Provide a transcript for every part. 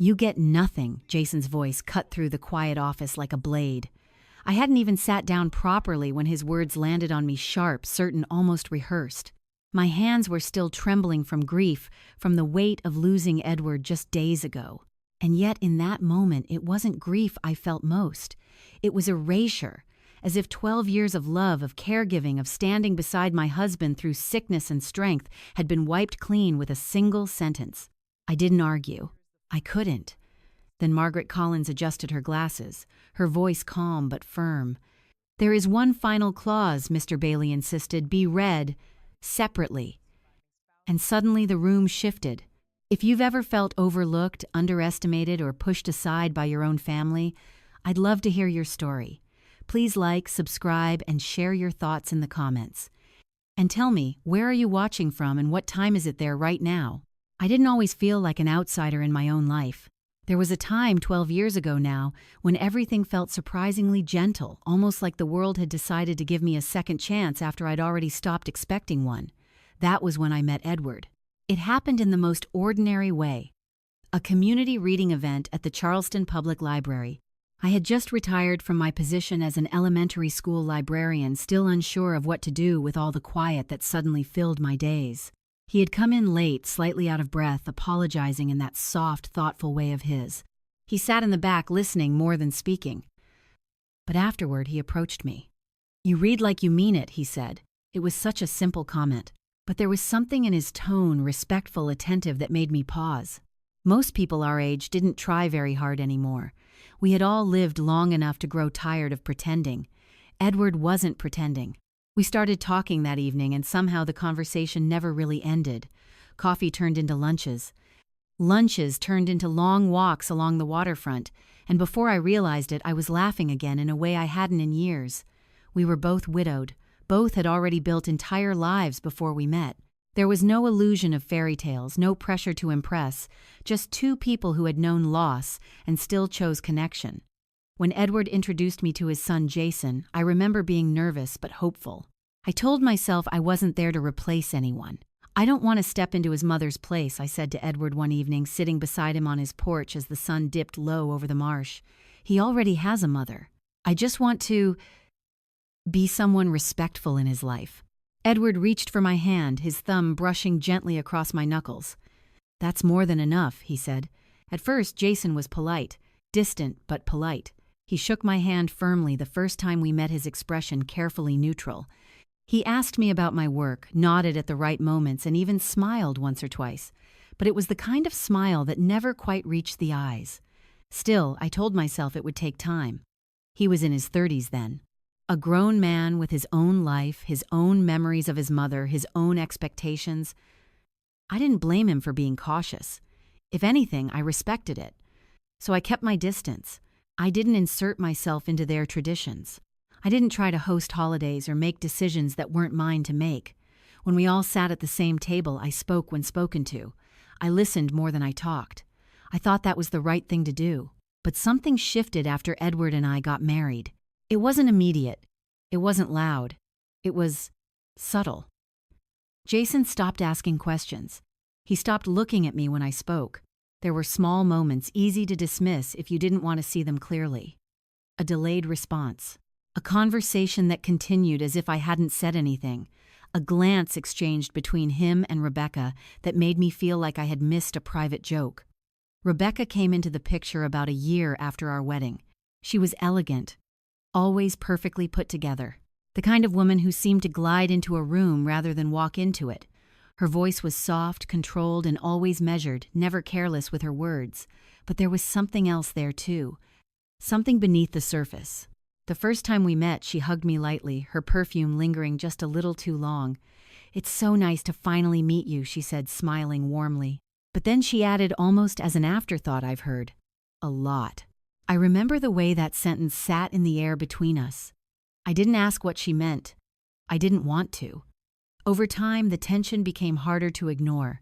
"You get nothing," Jason's voice cut through the quiet office like a blade. I hadn't even sat down properly when his words landed on me sharp, certain, almost rehearsed. My hands were still trembling from grief, from the weight of losing Edward just days ago. And yet in that moment it wasn't grief I felt most. It was erasure, as if 12 years of love, of caregiving, of standing beside my husband through sickness and strength had been wiped clean with a single sentence. I didn't argue. I couldn't. Then Margaret Collins adjusted her glasses, her voice calm but firm. "There is one final clause," Mr. Bailey insisted, "be read separately." And suddenly the room shifted. If you've ever felt overlooked, underestimated, or pushed aside by your own family, I'd love to hear your story. Please like, subscribe, and share your thoughts in the comments. And tell me, where are you watching from and what time is it there right now? I didn't always feel like an outsider in my own life. There was a time 12 years ago now when everything felt surprisingly gentle, almost like the world had decided to give me a second chance after I'd already stopped expecting one. That was when I met Edward. It happened in the most ordinary way. A community reading event at the Charleston Public Library. I had just retired from my position as an elementary school librarian, still unsure of what to do with all the quiet that suddenly filled my days. He had come in late, slightly out of breath, apologizing in that soft, thoughtful way of his. He sat in the back listening more than speaking. But afterward he approached me. "You read like you mean it," he said. It was such a simple comment. But there was something in his tone, respectful, attentive, that made me pause. Most people our age didn't try very hard anymore. We had all lived long enough to grow tired of pretending. Edward wasn't pretending. We started talking that evening, and somehow the conversation never really ended. Coffee turned into lunches. Lunches turned into long walks along the waterfront, and before I realized it, I was laughing again in a way I hadn't in years. We were both widowed. Both had already built entire lives before we met. There was no illusion of fairy tales, no pressure to impress, just two people who had known loss and still chose connection. When Edward introduced me to his son Jason, I remember being nervous but hopeful. I told myself I wasn't there to replace anyone. "I don't want to step into his mother's place," I said to Edward one evening, sitting beside him on his porch as the sun dipped low over the marsh. "He already has a mother. I just want to be someone respectful in his life." Edward reached for my hand, his thumb brushing gently across my knuckles. "That's more than enough," he said. At first, Jason was polite, distant but polite. He shook my hand firmly the first time we met, his expression carefully neutral. He asked me about my work, nodded at the right moments, and even smiled once or twice. But it was the kind of smile that never quite reached the eyes. Still, I told myself it would take time. He was in his 30s then. A grown man with his own life, his own memories of his mother, his own expectations. I didn't blame him for being cautious. If anything, I respected it. So I kept my distance. I didn't insert myself into their traditions. I didn't try to host holidays or make decisions that weren't mine to make. When we all sat at the same table, I spoke when spoken to. I listened more than I talked. I thought that was the right thing to do. But something shifted after Edward and I got married. It wasn't immediate. It wasn't loud. It was subtle. Jason stopped asking questions. He stopped looking at me when I spoke. There were small moments, easy to dismiss if you didn't want to see them clearly. A delayed response. A conversation that continued as if I hadn't said anything. A glance exchanged between him and Rebecca that made me feel like I had missed a private joke. Rebecca came into the picture about a year after our wedding. She was elegant, always perfectly put together. The kind of woman who seemed to glide into a room rather than walk into it. Her voice was soft, controlled, and always measured, never careless with her words. But there was something else there too. Something beneath the surface. The first time we met, she hugged me lightly, her perfume lingering just a little too long. "It's so nice to finally meet you," she said, smiling warmly. But then she added, almost as an afterthought, "I've heard a lot." I remember the way that sentence sat in the air between us. I didn't ask what she meant. I didn't want to. Over time, the tension became harder to ignore.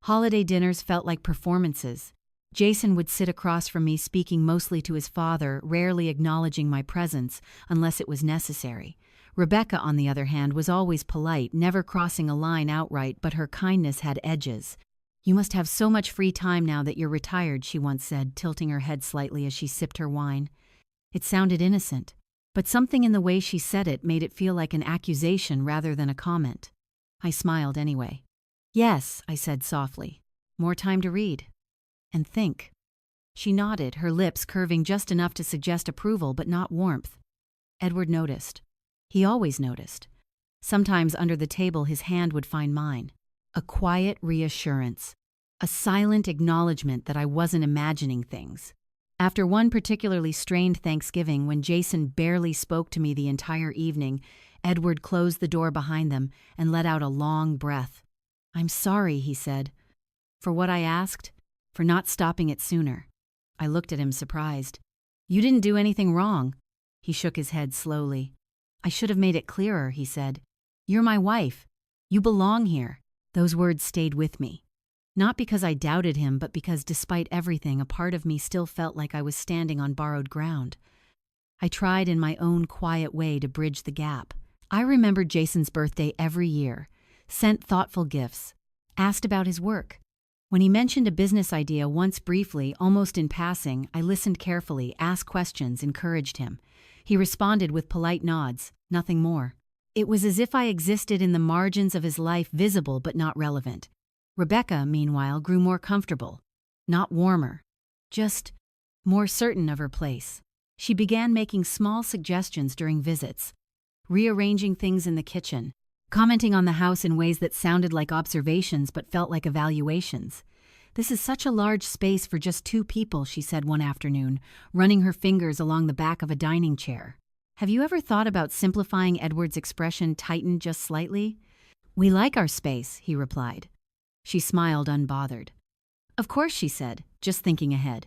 Holiday dinners felt like performances. Jason would sit across from me, speaking mostly to his father, rarely acknowledging my presence unless it was necessary. Rebecca, on the other hand, was always polite, never crossing a line outright, but her kindness had edges. "You must have so much free time now that you're retired," she once said, tilting her head slightly as she sipped her wine. It sounded innocent, but something in the way she said it made it feel like an accusation rather than a comment. I smiled anyway. "Yes," I said softly. "More time to read. And think." She nodded, her lips curving just enough to suggest approval but not warmth. Edward noticed. He always noticed. Sometimes under the table his hand would find mine. A quiet reassurance. A silent acknowledgement that I wasn't imagining things. After one particularly strained Thanksgiving when Jason barely spoke to me the entire evening, Edward closed the door behind them and let out a long breath. "I'm sorry," he said. "For what I asked? For not stopping it sooner." I looked at him surprised. "You didn't do anything wrong." He shook his head slowly. "I should have made it clearer," he said. "You're my wife. You belong here." Those words stayed with me. Not because I doubted him, but because despite everything, a part of me still felt like I was standing on borrowed ground. I tried in my own quiet way to bridge the gap. I remembered Jason's birthday every year, sent thoughtful gifts, asked about his work. When he mentioned a business idea once briefly, almost in passing, I listened carefully, asked questions, encouraged him. He responded with polite nods, nothing more. It was as if I existed in the margins of his life, visible but not relevant. Rebecca, meanwhile, grew more comfortable. Not warmer, just more certain of her place. She began making small suggestions during visits, rearranging things in the kitchen, commenting on the house in ways that sounded like observations but felt like evaluations. "This is such a large space for just two people," she said one afternoon, running her fingers along the back of a dining chair. "Have you ever thought about simplifying?" Edward's expression tightened just slightly. "We like our space," he replied. She smiled unbothered. "Of course," she said, just thinking ahead.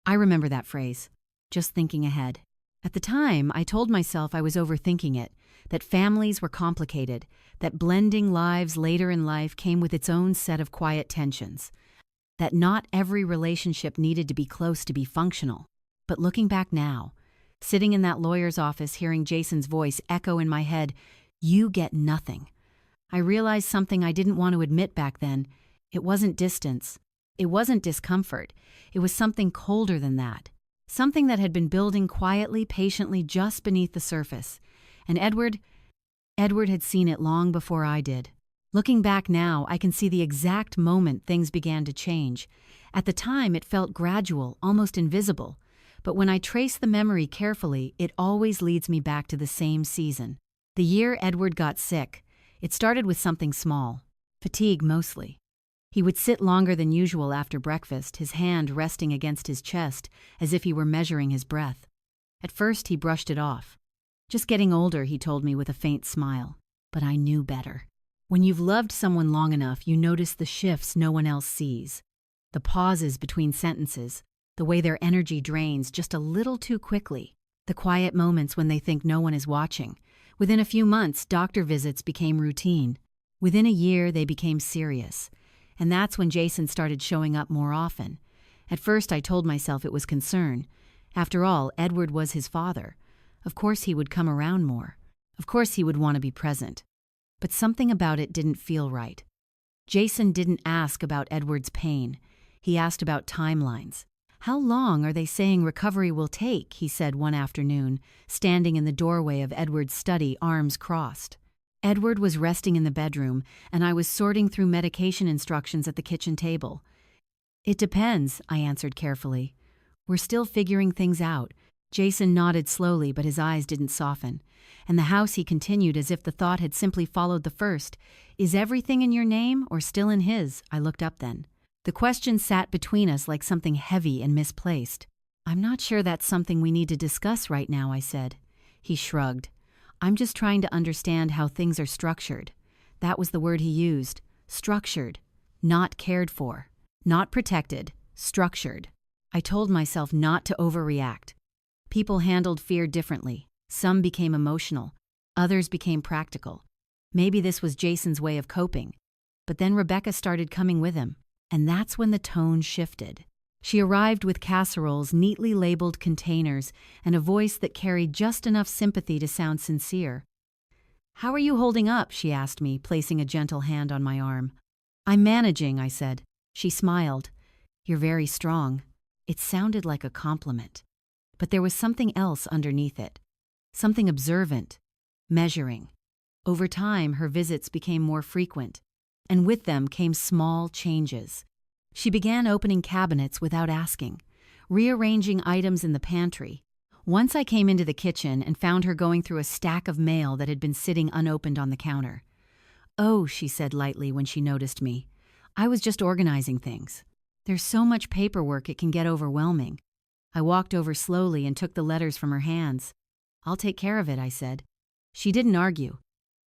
I remember that phrase, just thinking ahead. At the time, I told myself I was overthinking it, that families were complicated, that blending lives later in life came with its own set of quiet tensions, that not every relationship needed to be close to be functional. But looking back now, sitting in that lawyer's office hearing Jason's voice echo in my head, "You get nothing," I realized something I didn't want to admit back then. It wasn't distance. It wasn't discomfort. It was something colder than that. Something that had been building quietly, patiently, just beneath the surface. And Edward had seen it long before I did. Looking back now, I can see the exact moment things began to change. At the time, it felt gradual, almost invisible. But when I trace the memory carefully, it always leads me back to the same season. The year Edward got sick. It started with something small. Fatigue, mostly. He would sit longer than usual after breakfast, his hand resting against his chest, as if he were measuring his breath. At first, he brushed it off. "Just getting older," he told me with a faint smile. But I knew better. When you've loved someone long enough, you notice the shifts no one else sees. The pauses between sentences, the way their energy drains just a little too quickly, the quiet moments when they think no one is watching. Within a few months, doctor visits became routine. Within a year, they became serious. And that's when Jason started showing up more often. At first, I told myself it was concern. After all, Edward was his father. Of course he would come around more. Of course he would want to be present. But something about it didn't feel right. Jason didn't ask about Edward's pain. He asked about timelines. "How long are they saying recovery will take?" he said one afternoon, standing in the doorway of Edward's study, arms crossed. Edward was resting in the bedroom, and I was sorting through medication instructions at the kitchen table. "It depends," I answered carefully. "We're still figuring things out." Jason nodded slowly, but his eyes didn't soften. "And the house," he continued, as if the thought had simply followed the first. "Is everything in your name or still in his?" I looked up then. The question sat between us like something heavy and misplaced. "I'm not sure that's something we need to discuss right now," I said. He shrugged. "I'm just trying to understand how things are structured." That was the word he used. Structured. Not cared for. Not protected. Structured. I told myself not to overreact. People handled fear differently. Some became emotional. Others became practical. Maybe this was Jason's way of coping. But then Rebecca started coming with him. And that's when the tone shifted. She arrived with casseroles, neatly labeled containers, and a voice that carried just enough sympathy to sound sincere. "How are you holding up?" she asked me, placing a gentle hand on my arm. "I'm managing," I said. She smiled. "You're very strong." It sounded like a compliment. But there was something else underneath it. Something observant, measuring. Over time, her visits became more frequent, and with them came small changes. She began opening cabinets without asking, rearranging items in the pantry. Once I came into the kitchen and found her going through a stack of mail that had been sitting unopened on the counter. "Oh," she said lightly when she noticed me. "I was just organizing things. There's so much paperwork it can get overwhelming." I walked over slowly and took the letters from her hands. "I'll take care of it," I said. She didn't argue,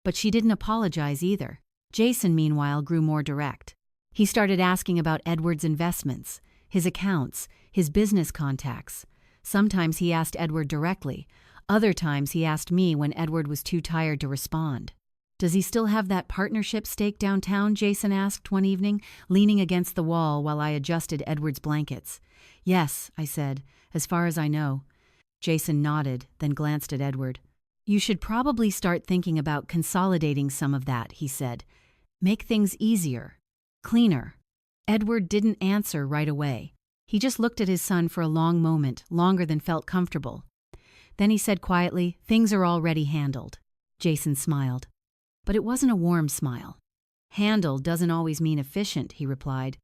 but she didn't apologize either. Jason, meanwhile, grew more direct. He started asking about Edward's investments, his accounts, his business contacts. Sometimes he asked Edward directly. Other times he asked me when Edward was too tired to respond. "Does he still have that partnership stake downtown?" Jason asked one evening, leaning against the wall while I adjusted Edward's blankets. "Yes," I said, "as far as I know." Jason nodded, then glanced at Edward. "You should probably start thinking about consolidating some of that," he said. "Make things easier, cleaner." Edward didn't answer right away. He just looked at his son for a long moment, longer than felt comfortable. Then he said quietly, "Things are already handled." Jason smiled. But it wasn't a warm smile. "Handled doesn't always mean efficient," he replied.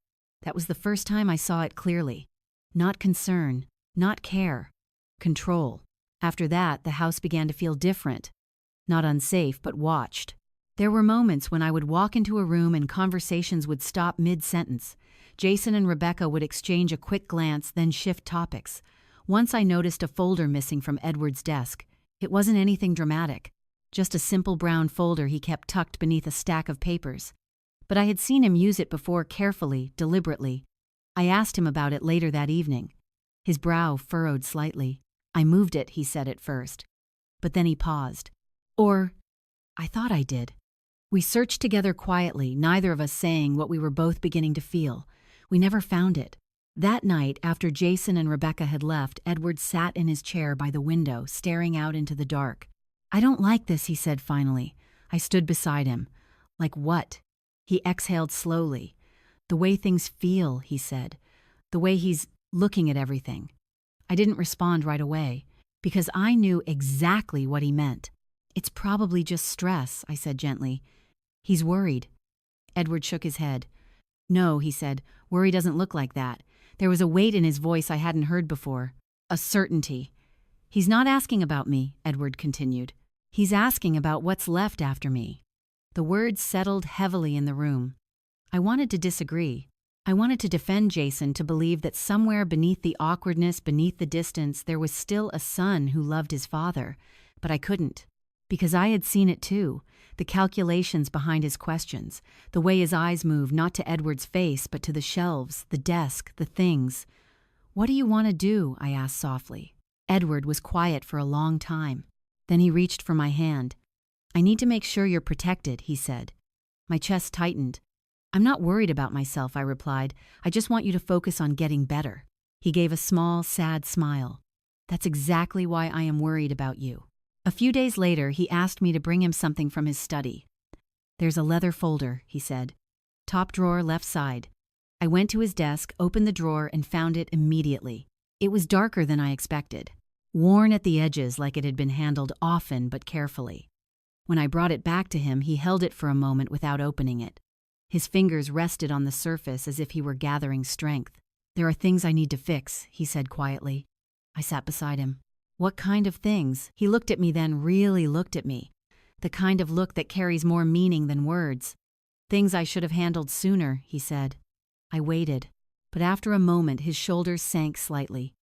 That was the first time I saw it clearly. Not concern, not care, control. After that, the house began to feel different. Not unsafe, but watched. There were moments when I would walk into a room and conversations would stop mid-sentence. Jason and Rebecca would exchange a quick glance, then shift topics. Once I noticed a folder missing from Edward's desk. It wasn't anything dramatic, just a simple brown folder he kept tucked beneath a stack of papers. But I had seen him use it before, carefully, deliberately. I asked him about it later that evening. His brow furrowed slightly. "I moved it," he said at first. But then he paused. "Or, I thought I did." We searched together quietly, neither of us saying what we were both beginning to feel. We never found it. That night, after Jason and Rebecca had left, Edward sat in his chair by the window, staring out into the dark. "I don't like this," he said finally. I stood beside him. "Like what?" He exhaled slowly. "The way things feel," he said. "The way he's looking at everything." I didn't respond right away, because I knew exactly what he meant. "It's probably just stress," I said gently. "He's worried." Edward shook his head. "No," he said, "worry doesn't look like that." There was a weight in his voice I hadn't heard before. A certainty. "He's not asking about me," Edward continued. "He's asking about what's left after me." The words settled heavily in the room. I wanted to disagree. I wanted to defend Jason, to believe that somewhere beneath the awkwardness, beneath the distance, there was still a son who loved his father. But I couldn't. Because I had seen it too. The calculations behind his questions. The way his eyes moved, not to Edward's face, but to the shelves, the desk, the things. "What do you want to do?" I asked softly. Edward was quiet for a long time. Then he reached for my hand. "I need to make sure you're protected," he said. My chest tightened. "I'm not worried about myself," I replied. "I just want you to focus on getting better." He gave a small, sad smile. "That's exactly why I am worried about you." A few days later, he asked me to bring him something from his study. "There's a leather folder," he said. "Top drawer, left side." I went to his desk, opened the drawer, and found it immediately. It was darker than I expected, worn at the edges like it had been handled often but carefully. When I brought it back to him, he held it for a moment without opening it. His fingers rested on the surface as if he were gathering strength. "There are things I need to fix," he said quietly. I sat beside him. "What kind of things?" He looked at me, then really looked at me. The kind of look that carries more meaning than words. "Things I should have handled sooner," he said. I waited, but after a moment his shoulders sank slightly.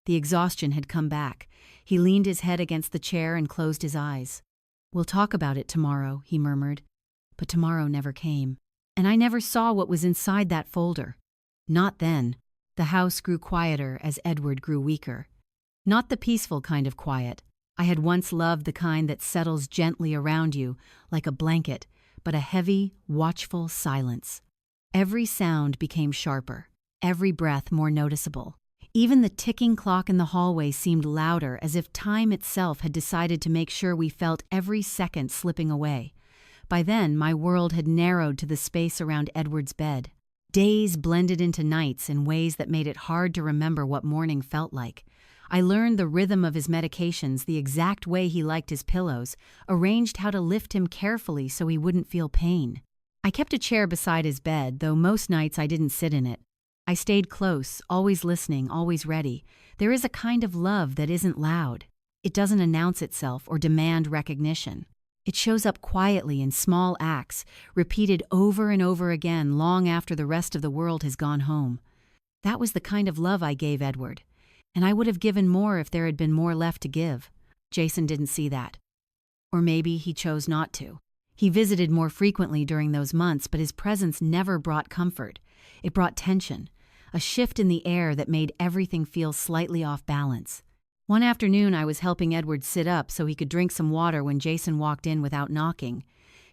The exhaustion had come back. He leaned his head against the chair and closed his eyes. "We'll talk about it tomorrow," he murmured. But tomorrow never came. And I never saw what was inside that folder. Not then. The house grew quieter as Edward grew weaker. Not the peaceful kind of quiet. I had once loved the kind that settles gently around you, like a blanket, but a heavy, watchful silence. Every sound became sharper, every breath more noticeable. Even the ticking clock in the hallway seemed louder, as if time itself had decided to make sure we felt every second slipping away. By then, my world had narrowed to the space around Edward's bed. Days blended into nights in ways that made it hard to remember what morning felt like. I learned the rhythm of his medications, the exact way he liked his pillows, arranged how to lift him carefully so he wouldn't feel pain. I kept a chair beside his bed, though most nights I didn't sit in it. I stayed close, always listening, always ready. There is a kind of love that isn't loud. It doesn't announce itself or demand recognition. It shows up quietly in small acts, repeated over and over again long after the rest of the world has gone home. That was the kind of love I gave Edward, and I would have given more if there had been more left to give. Jason didn't see that. Or maybe he chose not to. He visited more frequently during those months, but his presence never brought comfort. It brought tension, a shift in the air that made everything feel slightly off balance. One afternoon, I was helping Edward sit up so he could drink some water when Jason walked in without knocking.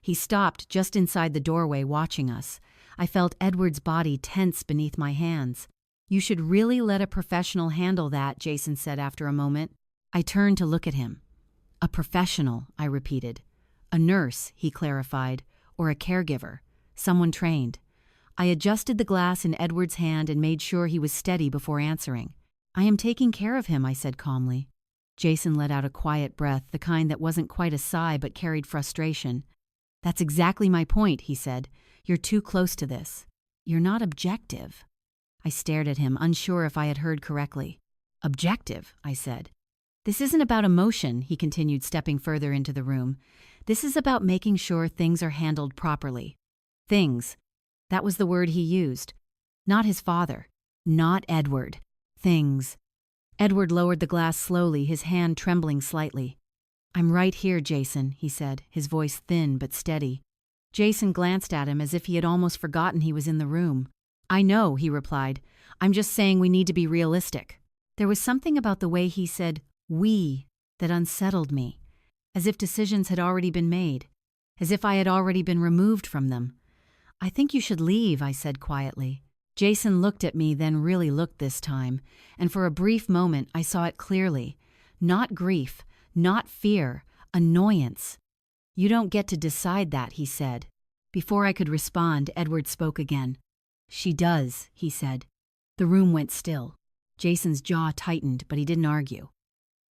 He stopped just inside the doorway watching us. I felt Edward's body tense beneath my hands. "You should really let a professional handle that," Jason said after a moment. I turned to look at him. "A professional," I repeated. "A nurse," he clarified, "or a caregiver, someone trained." I adjusted the glass in Edward's hand and made sure he was steady before answering. "I am taking care of him," I said calmly. Jason let out a quiet breath, the kind that wasn't quite a sigh but carried frustration. "That's exactly my point," he said. "You're too close to this. You're not objective." I stared at him, unsure if I had heard correctly. "Objective," I said. "This isn't about emotion," he continued, stepping further into the room. "This is about making sure things are handled properly." Things. That was the word he used. Not his father. Not Edward. Things. Edward lowered the glass slowly, his hand trembling slightly. "I'm right here, Jason," he said, his voice thin but steady. Jason glanced at him as if he had almost forgotten he was in the room. "I know," he replied. "I'm just saying we need to be realistic." There was something about the way he said, "we," that unsettled me, as if decisions had already been made, as if I had already been removed from them. "I think you should leave," I said quietly. Jason looked at me, then really looked this time, and for a brief moment I saw it clearly. Not grief, not fear, annoyance. "You don't get to decide that," he said. Before I could respond, Edward spoke again. "She does," he said. The room went still. Jason's jaw tightened, but he didn't argue.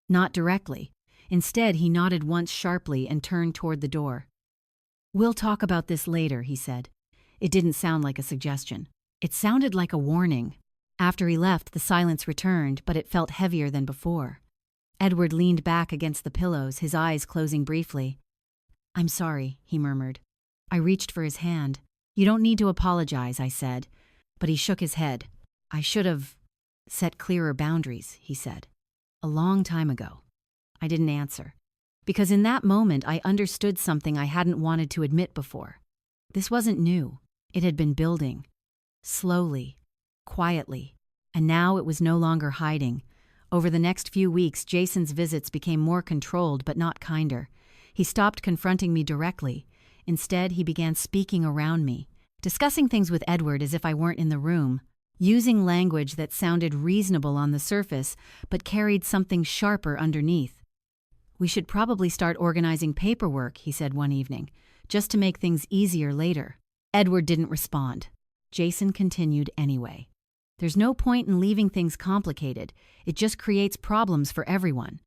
Not directly. Instead, he nodded once sharply and turned toward the door. "We'll talk about this later," he said. It didn't sound like a suggestion. It sounded like a warning. After he left, the silence returned, but it felt heavier than before. Edward leaned back against the pillows, his eyes closing briefly. "I'm sorry," he murmured. I reached for his hand. "You don't need to apologize," I said. But he shook his head. "I should have set clearer boundaries," he said. "A long time ago." I didn't answer. Because in that moment I understood something I hadn't wanted to admit before. This wasn't new. It had been building. Slowly, quietly, and now it was no longer hiding. Over the next few weeks, Jason's visits became more controlled but not kinder. He stopped confronting me directly. Instead, he began speaking around me, discussing things with Edward as if I weren't in the room, using language that sounded reasonable on the surface but carried something sharper underneath. "We should probably start organizing paperwork," he said one evening, "just to make things easier later." Edward didn't respond. Jason continued anyway. "There's no point in leaving things complicated. It just creates problems for everyone."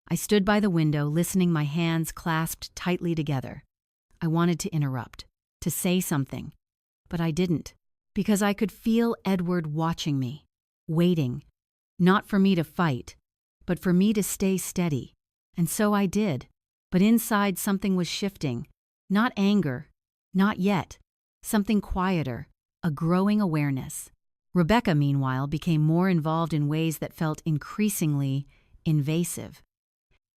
I stood by the window, listening, my hands clasped tightly together. I wanted to interrupt, to say something, but I didn't, because I could feel Edward watching me, waiting, not for me to fight, but for me to stay steady. And so I did, but inside something was shifting. Not anger, not yet, something quieter, a growing awareness. Rebecca, meanwhile, became more involved in ways that felt increasingly invasive.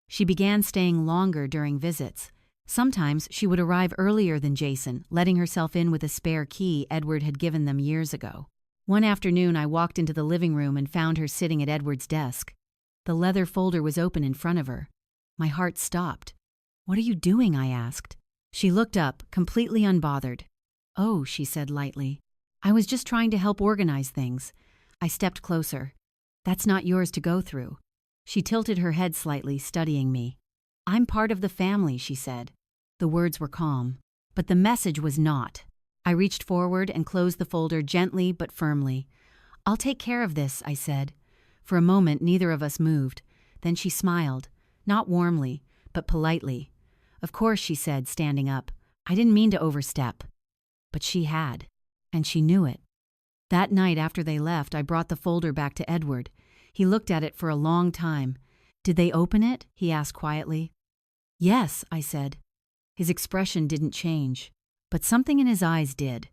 She began staying longer during visits. Sometimes she would arrive earlier than Jason, letting herself in with a spare key Edward had given them years ago. One afternoon, I walked into the living room and found her sitting at Edward's desk. The leather folder was open in front of her. My heart stopped. "What are you doing?" I asked. She looked up, completely unbothered. "Oh," she said lightly. "I was just trying to help organize things." I stepped closer. "That's not yours to go through." She tilted her head slightly, studying me. "I'm part of the family," she said. The words were calm, but the message was not. I reached forward and closed the folder gently but firmly. "I'll take care of this," I said. For a moment, neither of us moved. Then she smiled, not warmly, but politely. "Of course," she said, standing up. "I didn't mean to overstep." But she had, and she knew it. That night after they left, I brought the folder back to Edward. He looked at it for a long time. "Did they open it?" he asked quietly. "Yes," I said. His expression didn't change, but something in his eyes did.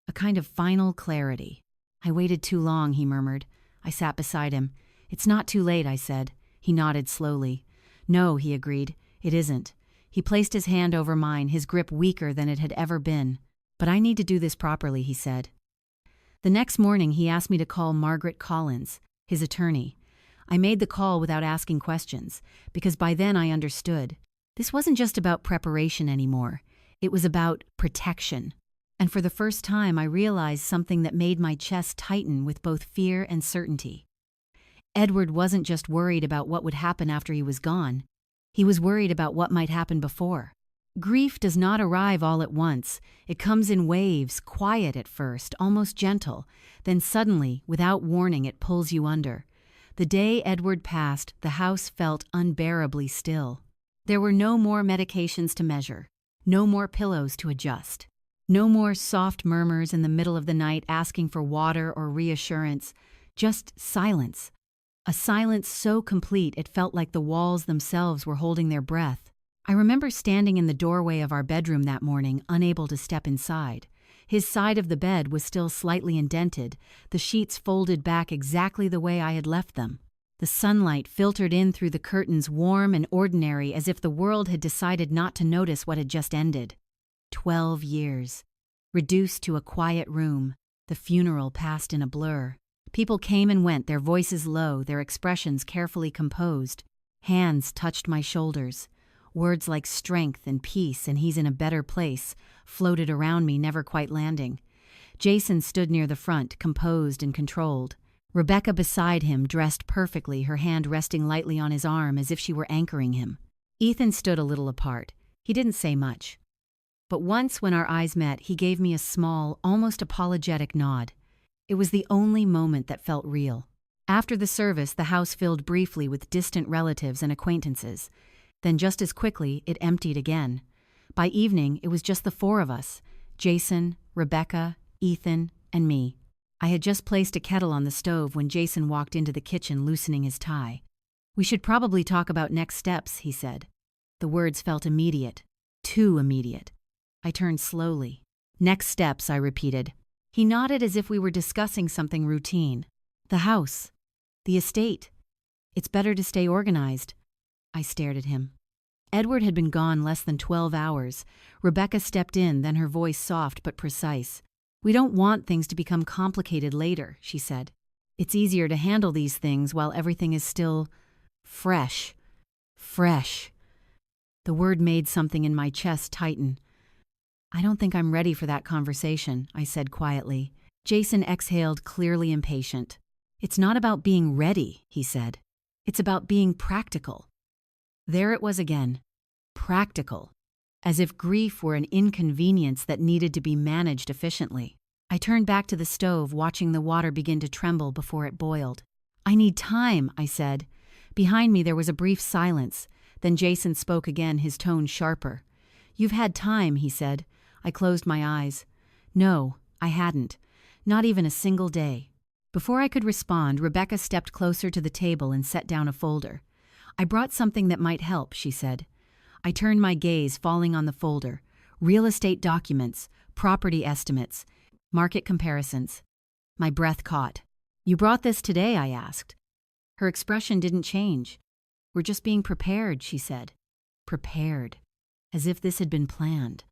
A kind of final clarity. "I waited too long," he murmured. I sat beside him. "It's not too late," I said. He nodded slowly. "No," he agreed. "It isn't." He placed his hand over mine, his grip weaker than it had ever been. "But I need to do this properly," he said. The next morning, he asked me to call Margaret Collins, his attorney. I made the call without asking questions, because by then I understood. This wasn't just about preparation anymore. It was about protection. And for the first time, I realized something that made my chest tighten with both fear and certainty. Edward wasn't just worried about what would happen after he was gone. He was worried about what might happen before. Grief does not arrive all at once. It comes in waves, quiet at first, almost gentle. Then suddenly, without warning, it pulls you under. The day Edward passed, the house felt unbearably still. There were no more medications to measure, no more pillows to adjust, no more soft murmurs in the middle of the night asking for water or reassurance, just silence. A silence so complete it felt like the walls themselves were holding their breath. I remember standing in the doorway of our bedroom that morning, unable to step inside. His side of the bed was still slightly indented, the sheets folded back exactly the way I had left them. The sunlight filtered in through the curtains, warm and ordinary, as if the world had decided not to notice what had just ended. 12 years. Reduced to a quiet room. The funeral passed in a blur. People came and went, their voices low, their expressions carefully composed. Hands touched my shoulders. Words like strength and peace and he's in a better place floated around me, never quite landing. Jason stood near the front, composed and controlled. Rebecca beside him, dressed perfectly, her hand resting lightly on his arm as if she were anchoring him. Ethan stood a little apart. He didn't say much. But once when our eyes met, he gave me a small, almost apologetic nod. It was the only moment that felt real. After the service, the house filled briefly with distant relatives and acquaintances. Then just as quickly, it emptied again. By evening, it was just the four of us, Jason, Rebecca, Ethan, and me. I had just placed a kettle on the stove when Jason walked into the kitchen loosening his tie. "We should probably talk about next steps," he said. The words felt immediate, too immediate. I turned slowly. "Next steps," I repeated. He nodded as if we were discussing something routine. "The house. The estate. It's better to stay organized." I stared at him. Edward had been gone less than 12 hours. Rebecca stepped in, then her voice soft but precise. "We don't want things to become complicated later," she said. "It's easier to handle these things while everything is still fresh. Fresh." The word made something in my chest tighten. "I don't think I'm ready for that conversation," I said quietly. Jason exhaled, clearly impatient. "It's not about being ready," he said. "It's about being practical." There it was again. Practical. As if grief were an inconvenience that needed to be managed efficiently. I turned back to the stove, watching the water begin to tremble before it boiled. "I need time," I said. Behind me there was a brief silence. Then Jason spoke again, his tone sharper. "You've had time," he said. I closed my eyes. No, I hadn't. Not even a single day. Before I could respond, Rebecca stepped closer to the table and set down a folder. "I brought something that might help," she said. I turned my gaze, falling on the folder. Real estate documents, property estimates, market comparisons. My breath caught. "You brought this today?" I asked. Her expression didn't change. "We're just being prepared," she said. Prepared. As if this had been planned.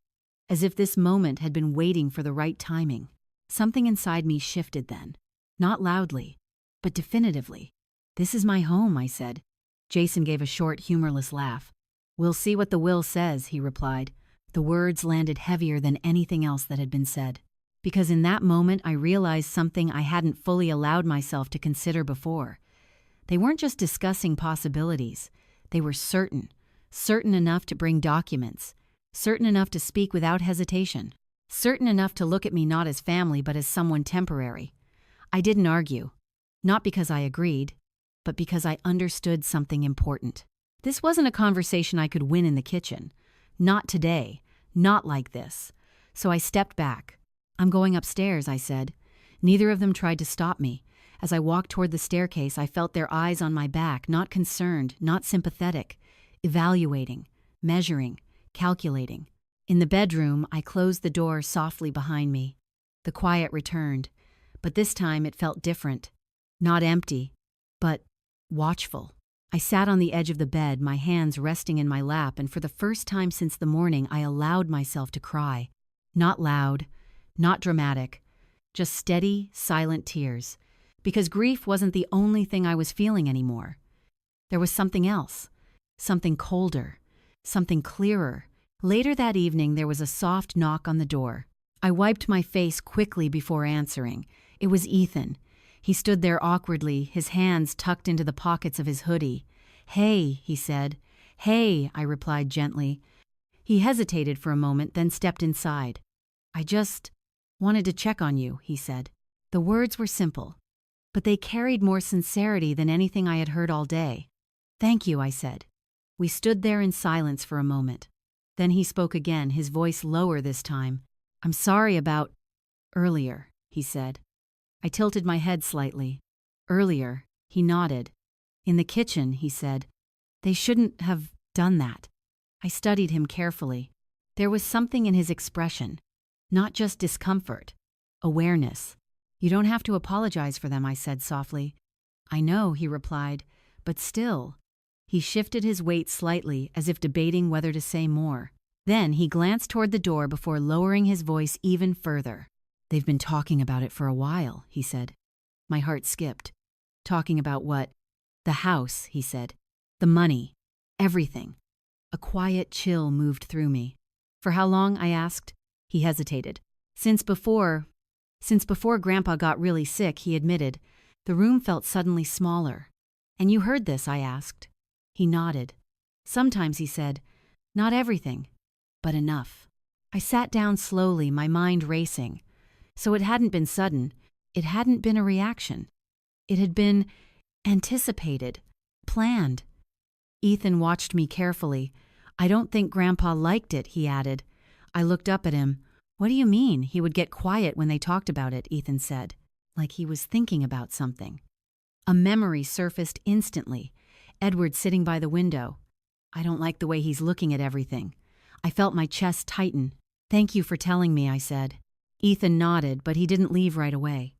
As if this moment had been waiting for the right timing. Something inside me shifted then. Not loudly, but definitively. "This is my home," I said. Jason gave a short, humorless laugh. "We'll see what the will says," he replied. The words landed heavier than anything else that had been said. Because in that moment I realized something I hadn't fully allowed myself to consider before. They weren't just discussing possibilities. They were certain. Certain enough to bring documents. Certain enough to speak without hesitation. certain enough to look at me not as family but as someone temporary. I didn't argue, not because I agreed, but because I understood something important. This wasn't a conversation I could win in the kitchen. Not today, not like this. So I stepped back. "I'm going upstairs," I said. Neither of them tried to stop me. As I walked toward the staircase, I felt their eyes on my back, not concerned, not sympathetic, evaluating, measuring, calculating. In the bedroom, I closed the door softly behind me. The quiet returned, but this time it felt different. Not empty, but watchful. I sat on the edge of the bed, my hands resting in my lap, and for the first time since the morning, I allowed myself to cry. Not loud, not dramatic, just steady, silent tears. Because grief wasn't the only thing I was feeling anymore. There was something else, something colder, something clearer. Later that evening, there was a soft knock on the door. I wiped my face quickly before answering. It was Ethan. He stood there awkwardly, his hands tucked into the pockets of his hoodie. "Hey," he said. "Hey," I replied gently. He hesitated for a moment, then stepped inside. "I just wanted to check on you," he said. The words were simple, but they carried more sincerity than anything I had heard all day. "Thank you," I said. We stood there in silence for a moment. Then he spoke again, his voice lower this time. "I'm sorry about earlier," he said. I tilted my head slightly. "Earlier," he nodded. "In the kitchen," he said. "They shouldn't have done that." I studied him carefully. There was something in his expression, not just discomfort, awareness. "You don't have to apologize for them," I said softly. "I know," he replied, "but still." He shifted his weight slightly, as if debating whether to say more. Then he glanced toward the door before lowering his voice even further. "They've been talking about it for a while," he said. My heart skipped. "Talking about what?" "The house," he said. "The money. Everything." A quiet chill moved through me. "For how long?" I asked. He hesitated. Since before Grandpa got really sick," he admitted. The room felt suddenly smaller. "And you heard this?" I asked. He nodded. "Sometimes," he said. "Not everything, but enough." I sat down slowly, my mind racing. So it hadn't been sudden. It hadn't been a reaction. It had been anticipated, planned. Ethan watched me carefully. "I don't think Grandpa liked it," he added. I looked up at him. "What do you mean?" He would get quiet when they talked about it, Ethan said, like he was thinking about something. A memory surfaced instantly. Edward sitting by the window. "I don't like the way he's looking at everything." I felt my chest tighten. "Thank you for telling me," I said. Ethan nodded, but he didn't leave right away.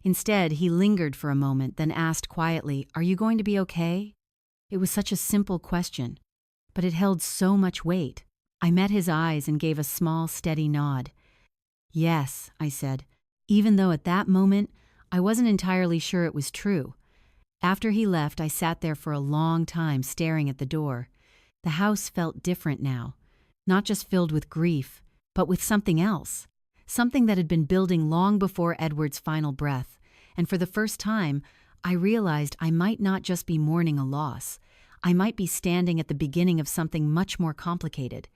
Instead, he lingered for a moment, then asked quietly, "Are you going to be okay?" It was such a simple question, but it held so much weight. I met his eyes and gave a small, steady nod. "Yes," I said, even though at that moment I wasn't entirely sure it was true. After he left, I sat there for a long time staring at the door. The house felt different now, not just filled with grief, but with something else. Something that had been building long before Edward's final breath, and for the first time, I realized I might not just be mourning a loss. I might be standing at the beginning of something much more complicated,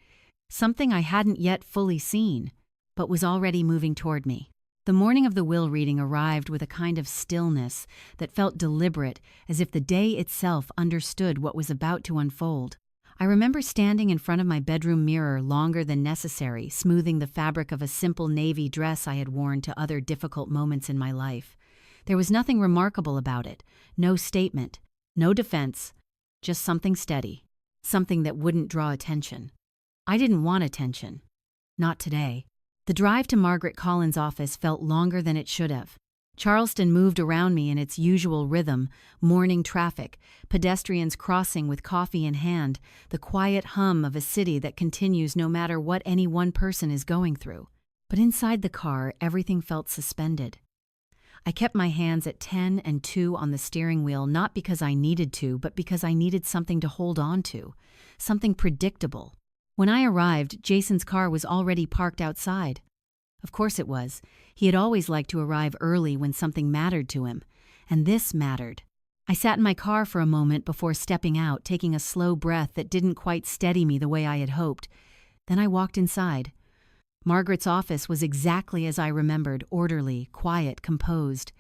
something I hadn't yet fully seen, but was already moving toward me. The morning of the will reading arrived with a kind of stillness that felt deliberate, as if the day itself understood what was about to unfold. I remember standing in front of my bedroom mirror longer than necessary, smoothing the fabric of a simple navy dress I had worn to other difficult moments in my life. There was nothing remarkable about it, no statement, no defense, just something steady, something that wouldn't draw attention. I didn't want attention. Not today. The drive to Margaret Collins' office felt longer than it should have. Charleston moved around me in its usual rhythm, morning traffic, pedestrians crossing with coffee in hand, the quiet hum of a city that continues no matter what any one person is going through. But inside the car, everything felt suspended. I kept my hands at 10 and 2 on the steering wheel, not because I needed to, but because I needed something to hold on to, something predictable. When I arrived, Jason's car was already parked outside. Of course it was. He had always liked to arrive early when something mattered to him, and this mattered. I sat in my car for a moment before stepping out, taking a slow breath that didn't quite steady me the way I had hoped. Then I walked inside. Margaret's office was exactly as I remembered, orderly, quiet, composed.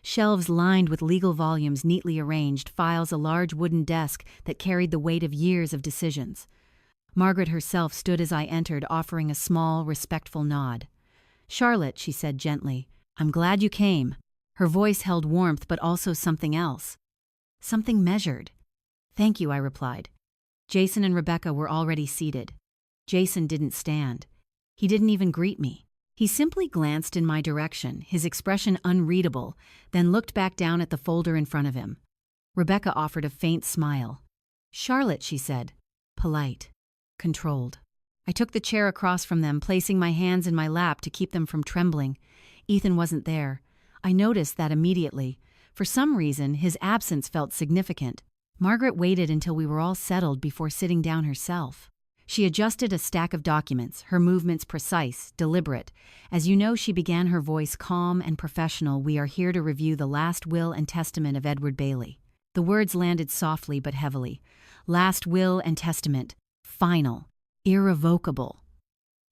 Shelves lined with legal volumes neatly arranged, files, a large wooden desk that carried the weight of years of decisions. Margaret herself stood as I entered, offering a small, respectful nod. "Charlotte," she said gently, "I'm glad you came." Her voice held warmth but also something else. Something measured. "Thank you," I replied. Jason and Rebecca were already seated. Jason didn't stand. He didn't even greet me. He simply glanced in my direction, his expression unreadable, then looked back down at the folder in front of him. Rebecca offered a faint smile. "Charlotte," she said. Polite. Controlled. I took the chair across from them, placing my hands in my lap to keep them from trembling. Ethan wasn't there. I noticed that immediately. For some reason, his absence felt significant. Margaret waited until we were all settled before sitting down herself. She adjusted a stack of documents, her movements precise, deliberate. As you know, she began, her voice calm and professional. "We are here to review the last will and testament of Edward Bailey." The words landed softly but heavily. Last will and testament. Final. Irrevocable.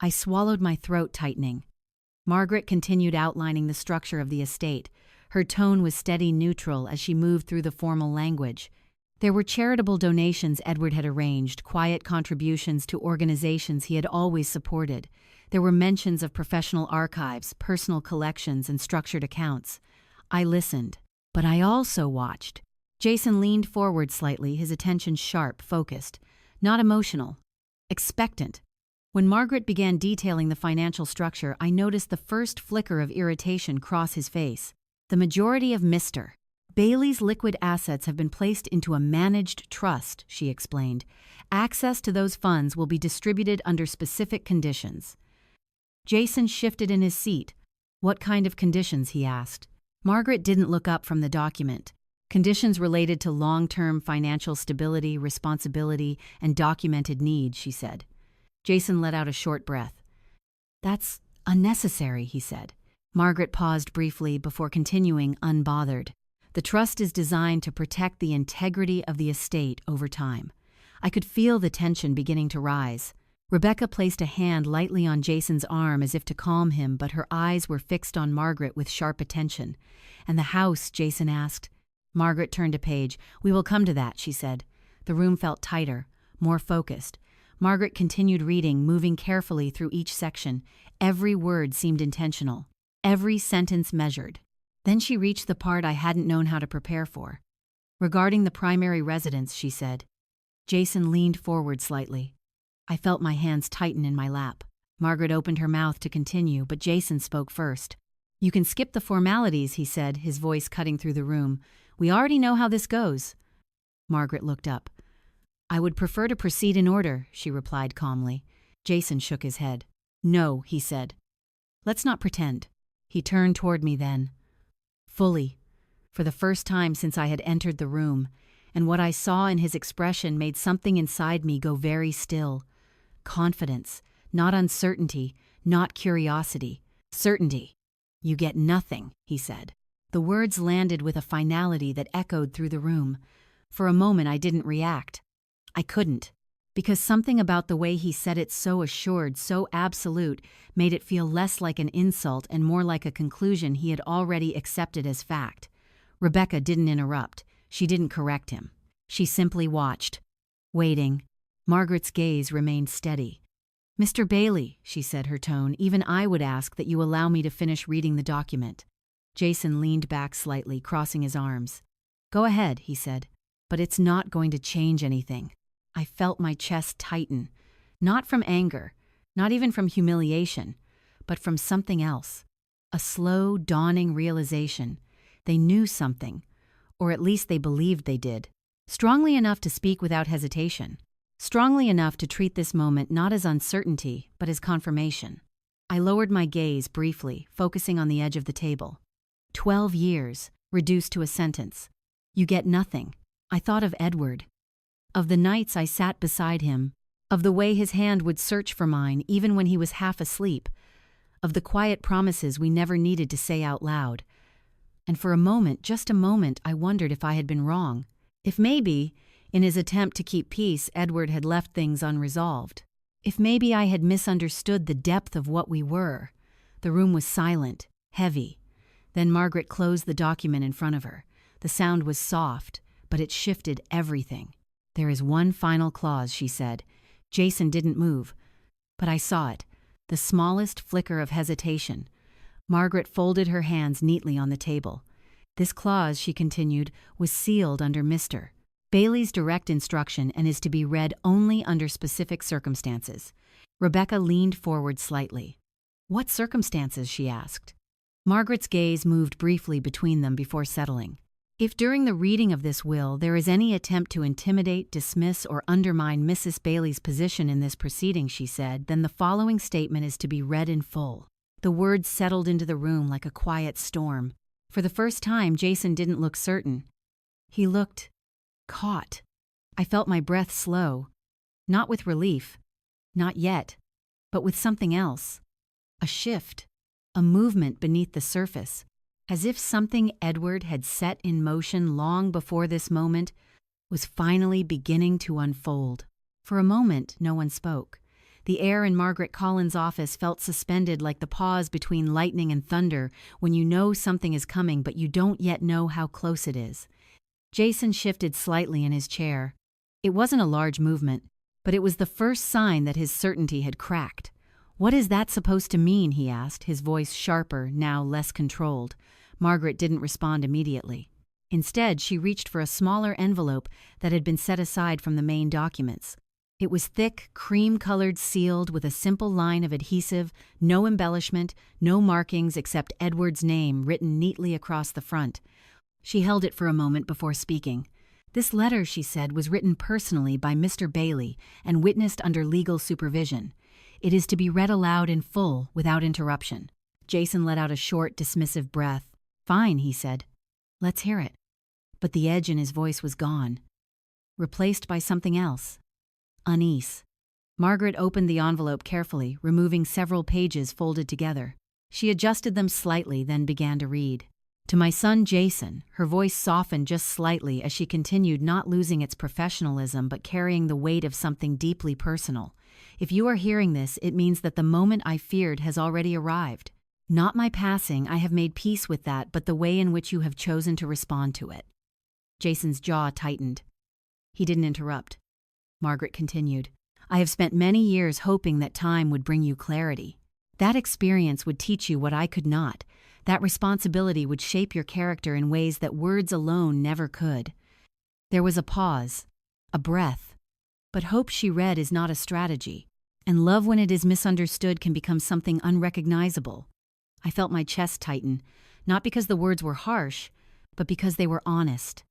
I swallowed, my throat tightening. Margaret continued outlining the structure of the estate. Her tone was steady, neutral as she moved through the formal language. There were charitable donations Edward had arranged, quiet contributions to organizations he had always supported. There were mentions of professional archives, personal collections, and structured accounts. I listened, but I also watched. Jason leaned forward slightly, his attention sharp, focused, not emotional, expectant. When Margaret began detailing the financial structure, I noticed the first flicker of irritation cross his face. "The majority of Mr. Bailey's liquid assets have been placed into a managed trust," she explained. "Access to those funds will be distributed under specific conditions." Jason shifted in his seat. "What kind of conditions?" he asked. Margaret didn't look up from the document. "Conditions related to long-term financial stability, responsibility, and documented need," she said. Jason let out a short breath. "That's unnecessary," he said. Margaret paused briefly before continuing, unbothered. "The trust is designed to protect the integrity of the estate over time." I could feel the tension beginning to rise. Rebecca placed a hand lightly on Jason's arm as if to calm him, but her eyes were fixed on Margaret with sharp attention. "And the house?" Jason asked. Margaret turned a page. "We will come to that," she said. The room felt tighter, more focused. Margaret continued reading, moving carefully through each section. Every word seemed intentional, every sentence measured. Then she reached the part I hadn't known how to prepare for. "Regarding the primary residence," she said. Jason leaned forward slightly. I felt my hands tighten in my lap. Margaret opened her mouth to continue, but Jason spoke first. "You can skip the formalities," he said, his voice cutting through the room. "We already know how this goes." Margaret looked up. "I would prefer to proceed in order," she replied calmly. Jason shook his head. "No," he said. "Let's not pretend." He turned toward me then. Fully, for the first time since I had entered the room, and what I saw in his expression made something inside me go very still. Confidence, not uncertainty, not curiosity. Certainty. "You get nothing," he said. The words landed with a finality that echoed through the room. For a moment I didn't react. I couldn't, because something about the way he said it, so assured, so absolute, made it feel less like an insult and more like a conclusion he had already accepted as fact. Rebecca didn't interrupt. She didn't correct him. She simply watched, waiting. Margaret's gaze remained steady. "Mr. Bailey," she said, her tone, "even I would ask that you allow me to finish reading the document." Jason leaned back slightly, crossing his arms. "Go ahead," he said, "but it's not going to change anything." I felt my chest tighten, not from anger, not even from humiliation, but from something else. A slow, dawning realization. They knew something, or at least they believed they did. Strongly enough to speak without hesitation. Strongly enough to treat this moment not as uncertainty, but as confirmation. I lowered my gaze briefly, focusing on the edge of the table. 12 years, reduced to a sentence. You get nothing. I thought of Edward. Of the nights I sat beside him. Of the way his hand would search for mine even when he was half asleep. Of the quiet promises we never needed to say out loud. And for a moment, just a moment, I wondered if I had been wrong. If maybe, in his attempt to keep peace, Edward had left things unresolved. If maybe I had misunderstood the depth of what we were. The room was silent, heavy. Then Margaret closed the document in front of her. The sound was soft, but it shifted everything. "There is one final clause," she said. Jason didn't move, but I saw it, the smallest flicker of hesitation. Margaret folded her hands neatly on the table. "This clause," she continued, "was sealed under Mr. Bailey's direct instruction and is to be read only under specific circumstances." Rebecca leaned forward slightly. "What circumstances?" she asked. Margaret's gaze moved briefly between them before settling. "If during the reading of this will there is any attempt to intimidate, dismiss, or undermine Mrs. Bailey's position in this proceeding," she said, "then the following statement is to be read in full." The words settled into the room like a quiet storm. For the first time, Jason didn't look certain. He looked caught. I felt my breath slow. Not with relief. Not yet. But with something else. A shift. A movement beneath the surface. As if something Edward had set in motion long before this moment was finally beginning to unfold. For a moment, no one spoke. The air in Margaret Collins' office felt suspended like the pause between lightning and thunder when you know something is coming but you don't yet know how close it is. Jason shifted slightly in his chair. It wasn't a large movement, but it was the first sign that his certainty had cracked. "What is that supposed to mean?" he asked, his voice sharper, now less controlled. Margaret didn't respond immediately. Instead, she reached for a smaller envelope that had been set aside from the main documents. It was thick, cream-colored, sealed with a simple line of adhesive, no embellishment, no markings except Edward's name written neatly across the front. She held it for a moment before speaking. "This letter," she said, "was written personally by Mr. Bailey and witnessed under legal supervision. It is to be read aloud in full, without interruption." Jason let out a short, dismissive breath. "Fine," he said. "Let's hear it." But the edge in his voice was gone, replaced by something else. Unease. Margaret opened the envelope carefully, removing several pages folded together. She adjusted them slightly, then began to read. "To my son Jason," her voice softened just slightly as she continued, not losing its professionalism but carrying the weight of something deeply personal. "If you are hearing this, it means that the moment I feared has already arrived. Not my passing, I have made peace with that, but the way in which you have chosen to respond to it." Jason's jaw tightened. He didn't interrupt. Margaret continued, "I have spent many years hoping that time would bring you clarity. That experience would teach you what I could not. That responsibility would shape your character in ways that words alone never could." There was a pause, a breath. But hope, she read, is not a strategy. And love, when it is misunderstood, can become something unrecognizable. I felt my chest tighten, not because the words were harsh, but because they were honest.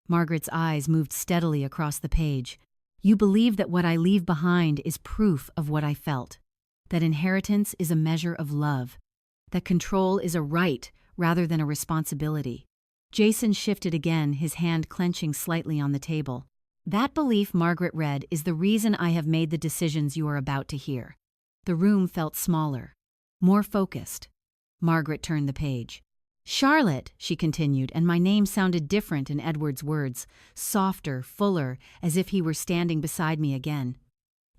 Margaret's eyes moved steadily across the page. "You believe that what I leave behind is proof of what I felt. That inheritance is a measure of love. That control is a right rather than a responsibility." Jason shifted again, his hand clenching slightly on the table. "That belief," Margaret read, "is the reason I have made the decisions you are about to hear." The room felt smaller, more focused. Margaret turned the page. "Charlotte," she continued, and my name sounded different in Edward's words, softer, fuller, as if he were standing beside me again.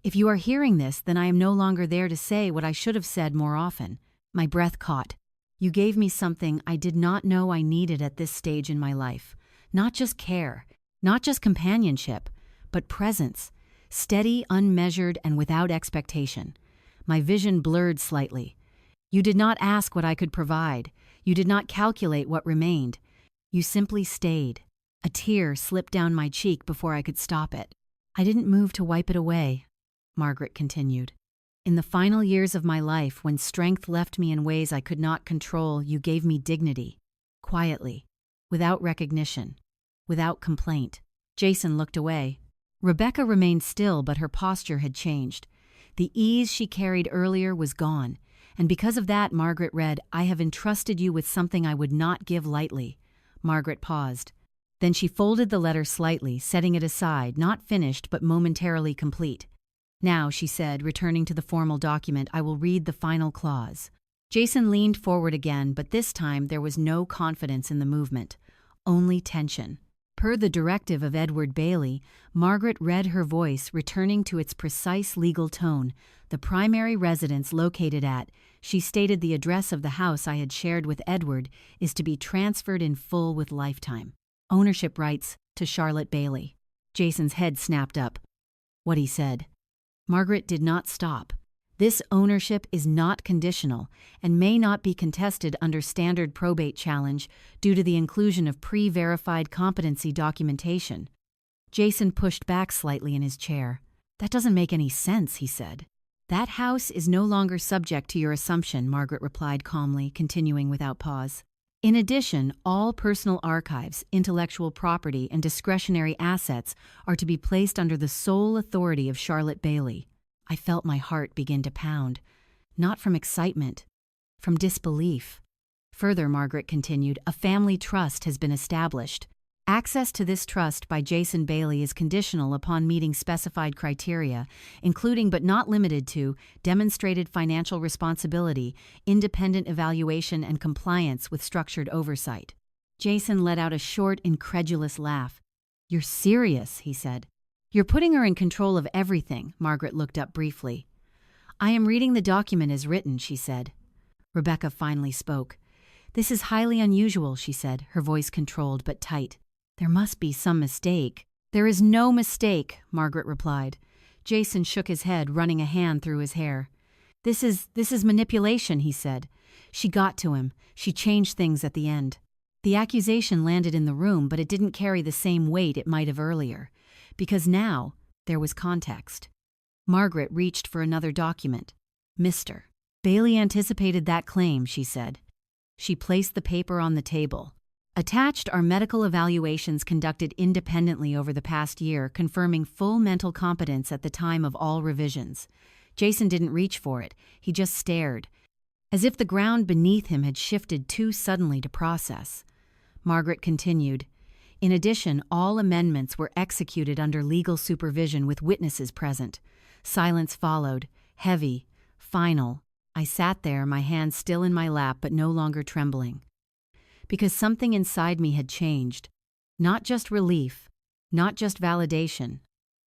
"If you are hearing this, then I am no longer there to say what I should have said more often." My breath caught. "You gave me something I did not know I needed at this stage in my life. Not just care, not just companionship, but presence, steady, unmeasured, and without expectation." My vision blurred slightly. "You did not ask what I could provide. You did not calculate what remained. You simply stayed." A tear slipped down my cheek before I could stop it. "I didn't move to wipe it away," Margaret continued. "In the final years of my life, when strength left me in ways I could not control, you gave me dignity. Quietly. Without recognition. Without complaint." Jason looked away. Rebecca remained still, but her posture had changed. The ease she carried earlier was gone. "And because of that," Margaret read, "I have entrusted you with something I would not give lightly." Margaret paused. Then she folded the letter slightly, setting it aside, not finished but momentarily complete. "Now," she said, returning to the formal document, "I will read the final clause." Jason leaned forward again, but this time there was no confidence in the movement, only tension. Per the directive of Edward Bailey, Margaret read her voice returning to its precise legal tone. The primary residence located at, she stated the address of the house I had shared with Edward, is to be transferred in full with lifetime ownership rights to Charlotte Bailey. Jason's head snapped up. What he said. Margaret did not stop. This ownership is not conditional and may not be contested under standard probate challenge due to the inclusion of pre-verified competency documentation. Jason pushed back slightly in his chair. That doesn't make any sense, he said. That house is no longer subject to your assumption, Margaret replied calmly, continuing without pause. In addition, all personal archives, intellectual property, and discretionary assets are to be placed under the sole authority of Charlotte Bailey. I felt my heart begin to pound, not from excitement, from disbelief. Further, Margaret continued, a family trust has been established. Access to this trust by Jason Bailey is conditional upon meeting specified criteria, including but not limited to demonstrated financial responsibility, independent evaluation, and compliance with structured oversight. Jason let out a short, incredulous laugh. You're serious, he said. You're putting her in control of everything, Margaret looked up briefly. I am reading the document as written, she said. Rebecca finally spoke. This is highly unusual, she said, her voice controlled but tight. There must be some mistake. There is no mistake, Margaret replied. Jason shook his head, running a hand through his hair. This is manipulation, he said. She got to him. She changed things at the end. The accusation landed in the room, but it didn't carry the same weight it might have earlier. Because now, there was context. Margaret reached for another document. Mr. Bailey anticipated that claim, she said. She placed the paper on the table. Attached are medical evaluations conducted independently over the past year, confirming full mental competence at the time of all revisions. Jason didn't reach for it. He just stared, as if the ground beneath him had shifted too suddenly to process. Margaret continued. In addition, all amendments were executed under legal supervision with witnesses present. Silence followed, heavy, final. I sat there, my hands still in my lap but no longer trembling. Because something inside me had changed. Not just relief, not just validation,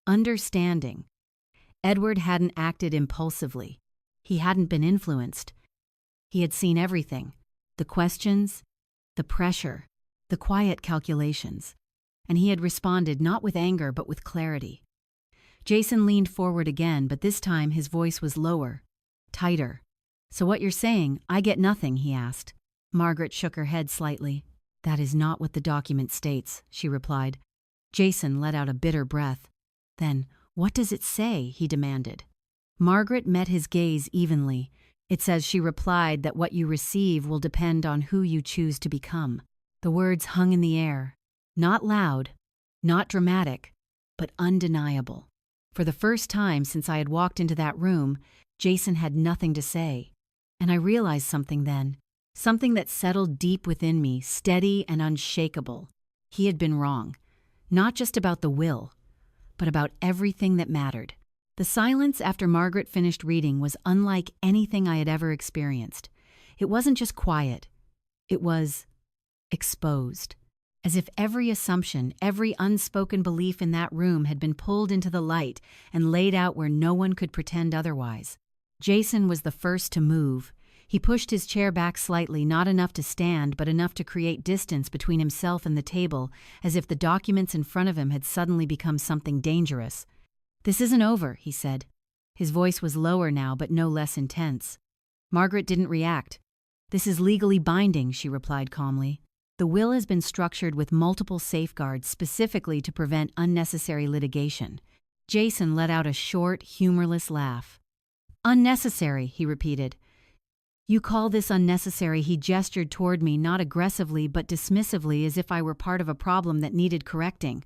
understanding. Edward hadn't acted impulsively. He hadn't been influenced. He had seen everything. The questions, the pressure, the quiet calculations. And he had responded not with anger but with clarity. Jason leaned forward again, but this time his voice was lower, tighter. So what you're saying, I get nothing, he asked. Margaret shook her head slightly. That is not what the document states, she replied. Jason let out a bitter breath. Then, what does it say? He demanded. Margaret met his gaze evenly. It says, she replied, that what you receive will depend on who you choose to become. The words hung in the air. Not loud, not dramatic, but undeniable. For the first time since I had walked into that room, Jason had nothing to say. And I realized something then. Something that settled deep within me, steady and unshakable. He had been wrong. Not just about the will, but about everything that mattered. The silence after Margaret finished reading was unlike anything I had ever experienced. It wasn't just quiet. It was exposed. As if every assumption, every unspoken belief in that room had been pulled into the light and laid out where no one could pretend otherwise. Jason was the first to move. He pushed his chair back slightly, not enough to stand, but enough to create distance between himself and the table, as if the documents in front of him had suddenly become something dangerous. This isn't over, he said. His voice was lower now, but no less intense. Margaret didn't react. This is legally binding, she replied calmly. The will has been structured with multiple safeguards specifically to prevent unnecessary litigation. Jason let out a short, humorless laugh. Unnecessary, he repeated. You call this unnecessary? He gestured toward me, not aggressively but dismissively, as if I were part of a problem that needed correcting.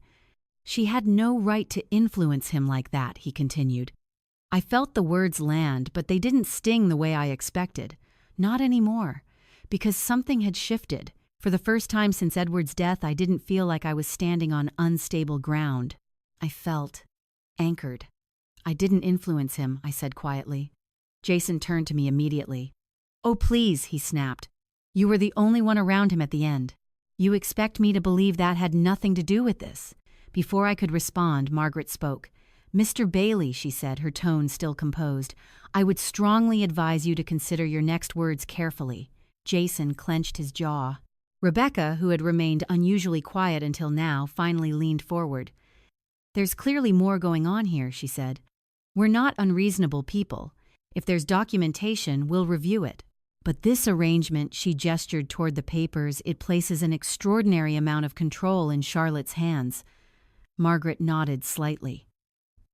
She had no right to influence him like that, he continued. I felt the words land, but they didn't sting the way I expected. Not anymore. Because something had shifted. For the first time since Edward's death, I didn't feel like I was standing on unstable ground. I felt anchored. I didn't influence him, I said quietly. Jason turned to me immediately. Oh, please, he snapped. You were the only one around him at the end. You expect me to believe that had nothing to do with this? Before I could respond, Margaret spoke. Mr. Bailey, she said, her tone still composed, I would strongly advise you to consider your next words carefully. Jason clenched his jaw. Rebecca, who had remained unusually quiet until now, finally leaned forward. There's clearly more going on here, she said. We're not unreasonable people. If there's documentation, we'll review it. But this arrangement, she gestured toward the papers, it places an extraordinary amount of control in Charlotte's hands. Margaret nodded slightly.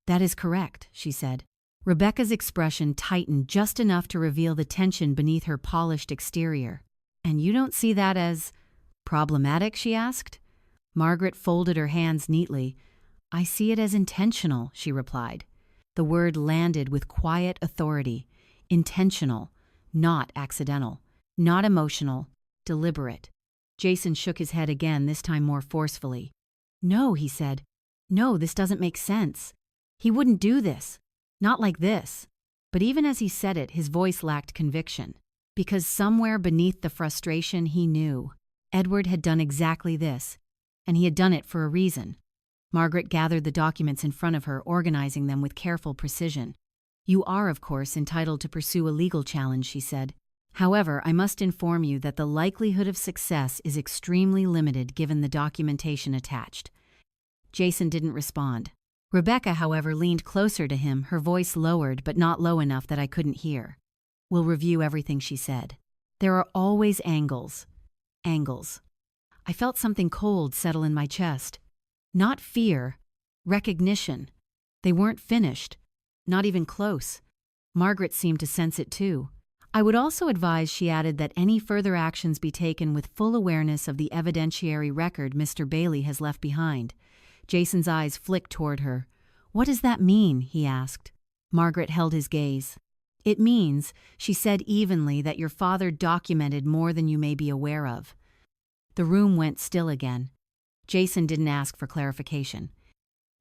That is correct, she said. Rebecca's expression tightened just enough to reveal the tension beneath her polished exterior. And you don't see that as problematic, she asked. Margaret folded her hands neatly. I see it as intentional, she replied. The word landed with quiet authority. Intentional, not accidental, not emotional, deliberate. Jason shook his head again, this time more forcefully. No, he said. No, this doesn't make sense. He wouldn't do this. Not like this. But even as he said it, his voice lacked conviction. Because somewhere beneath the frustration he knew, Edward had done exactly this, and he had done it for a reason. Margaret gathered the documents in front of her, organizing them with careful precision. You are, of course, entitled to pursue a legal challenge, she said. However, I must inform you that the likelihood of success is extremely limited given the documentation attached. Jason didn't respond. Rebecca, however, leaned closer to him, her voice lowered but not low enough that I couldn't hear. We'll review everything, she said. There are always angles. Angles. I felt something cold settle in my chest. Not fear. Recognition. They weren't finished. Not even close. Margaret seemed to sense it too. I would also advise, she added, that any further actions be taken with full awareness of the evidentiary record Mr. Bailey has left behind. Jason's eyes flicked toward her. What does that mean? He asked. Margaret held his gaze. It means, she said evenly, that your father documented more than you may be aware of. The room went still again. Jason didn't ask for clarification.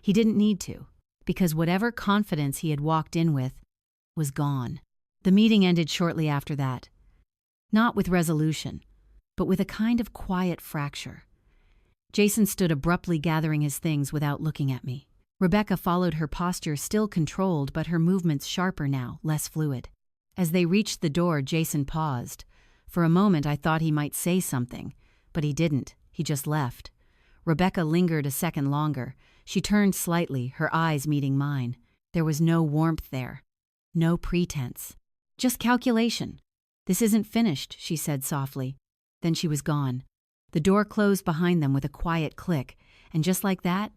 He didn't need to, because whatever confidence he had walked in with was gone. The meeting ended shortly after that. Not with resolution, but with a kind of quiet fracture. Jason stood abruptly, gathering his things without looking at me. Rebecca followed, her posture still controlled, but her movements sharper now, less fluid. As they reached the door, Jason paused. For a moment I thought he might say something, but he didn't. He just left. Rebecca lingered a second longer. She turned slightly, her eyes meeting mine. There was no warmth there. No pretense. Just calculation. This isn't finished, she said softly. Then she was gone. The door closed behind them with a quiet click, and just like that,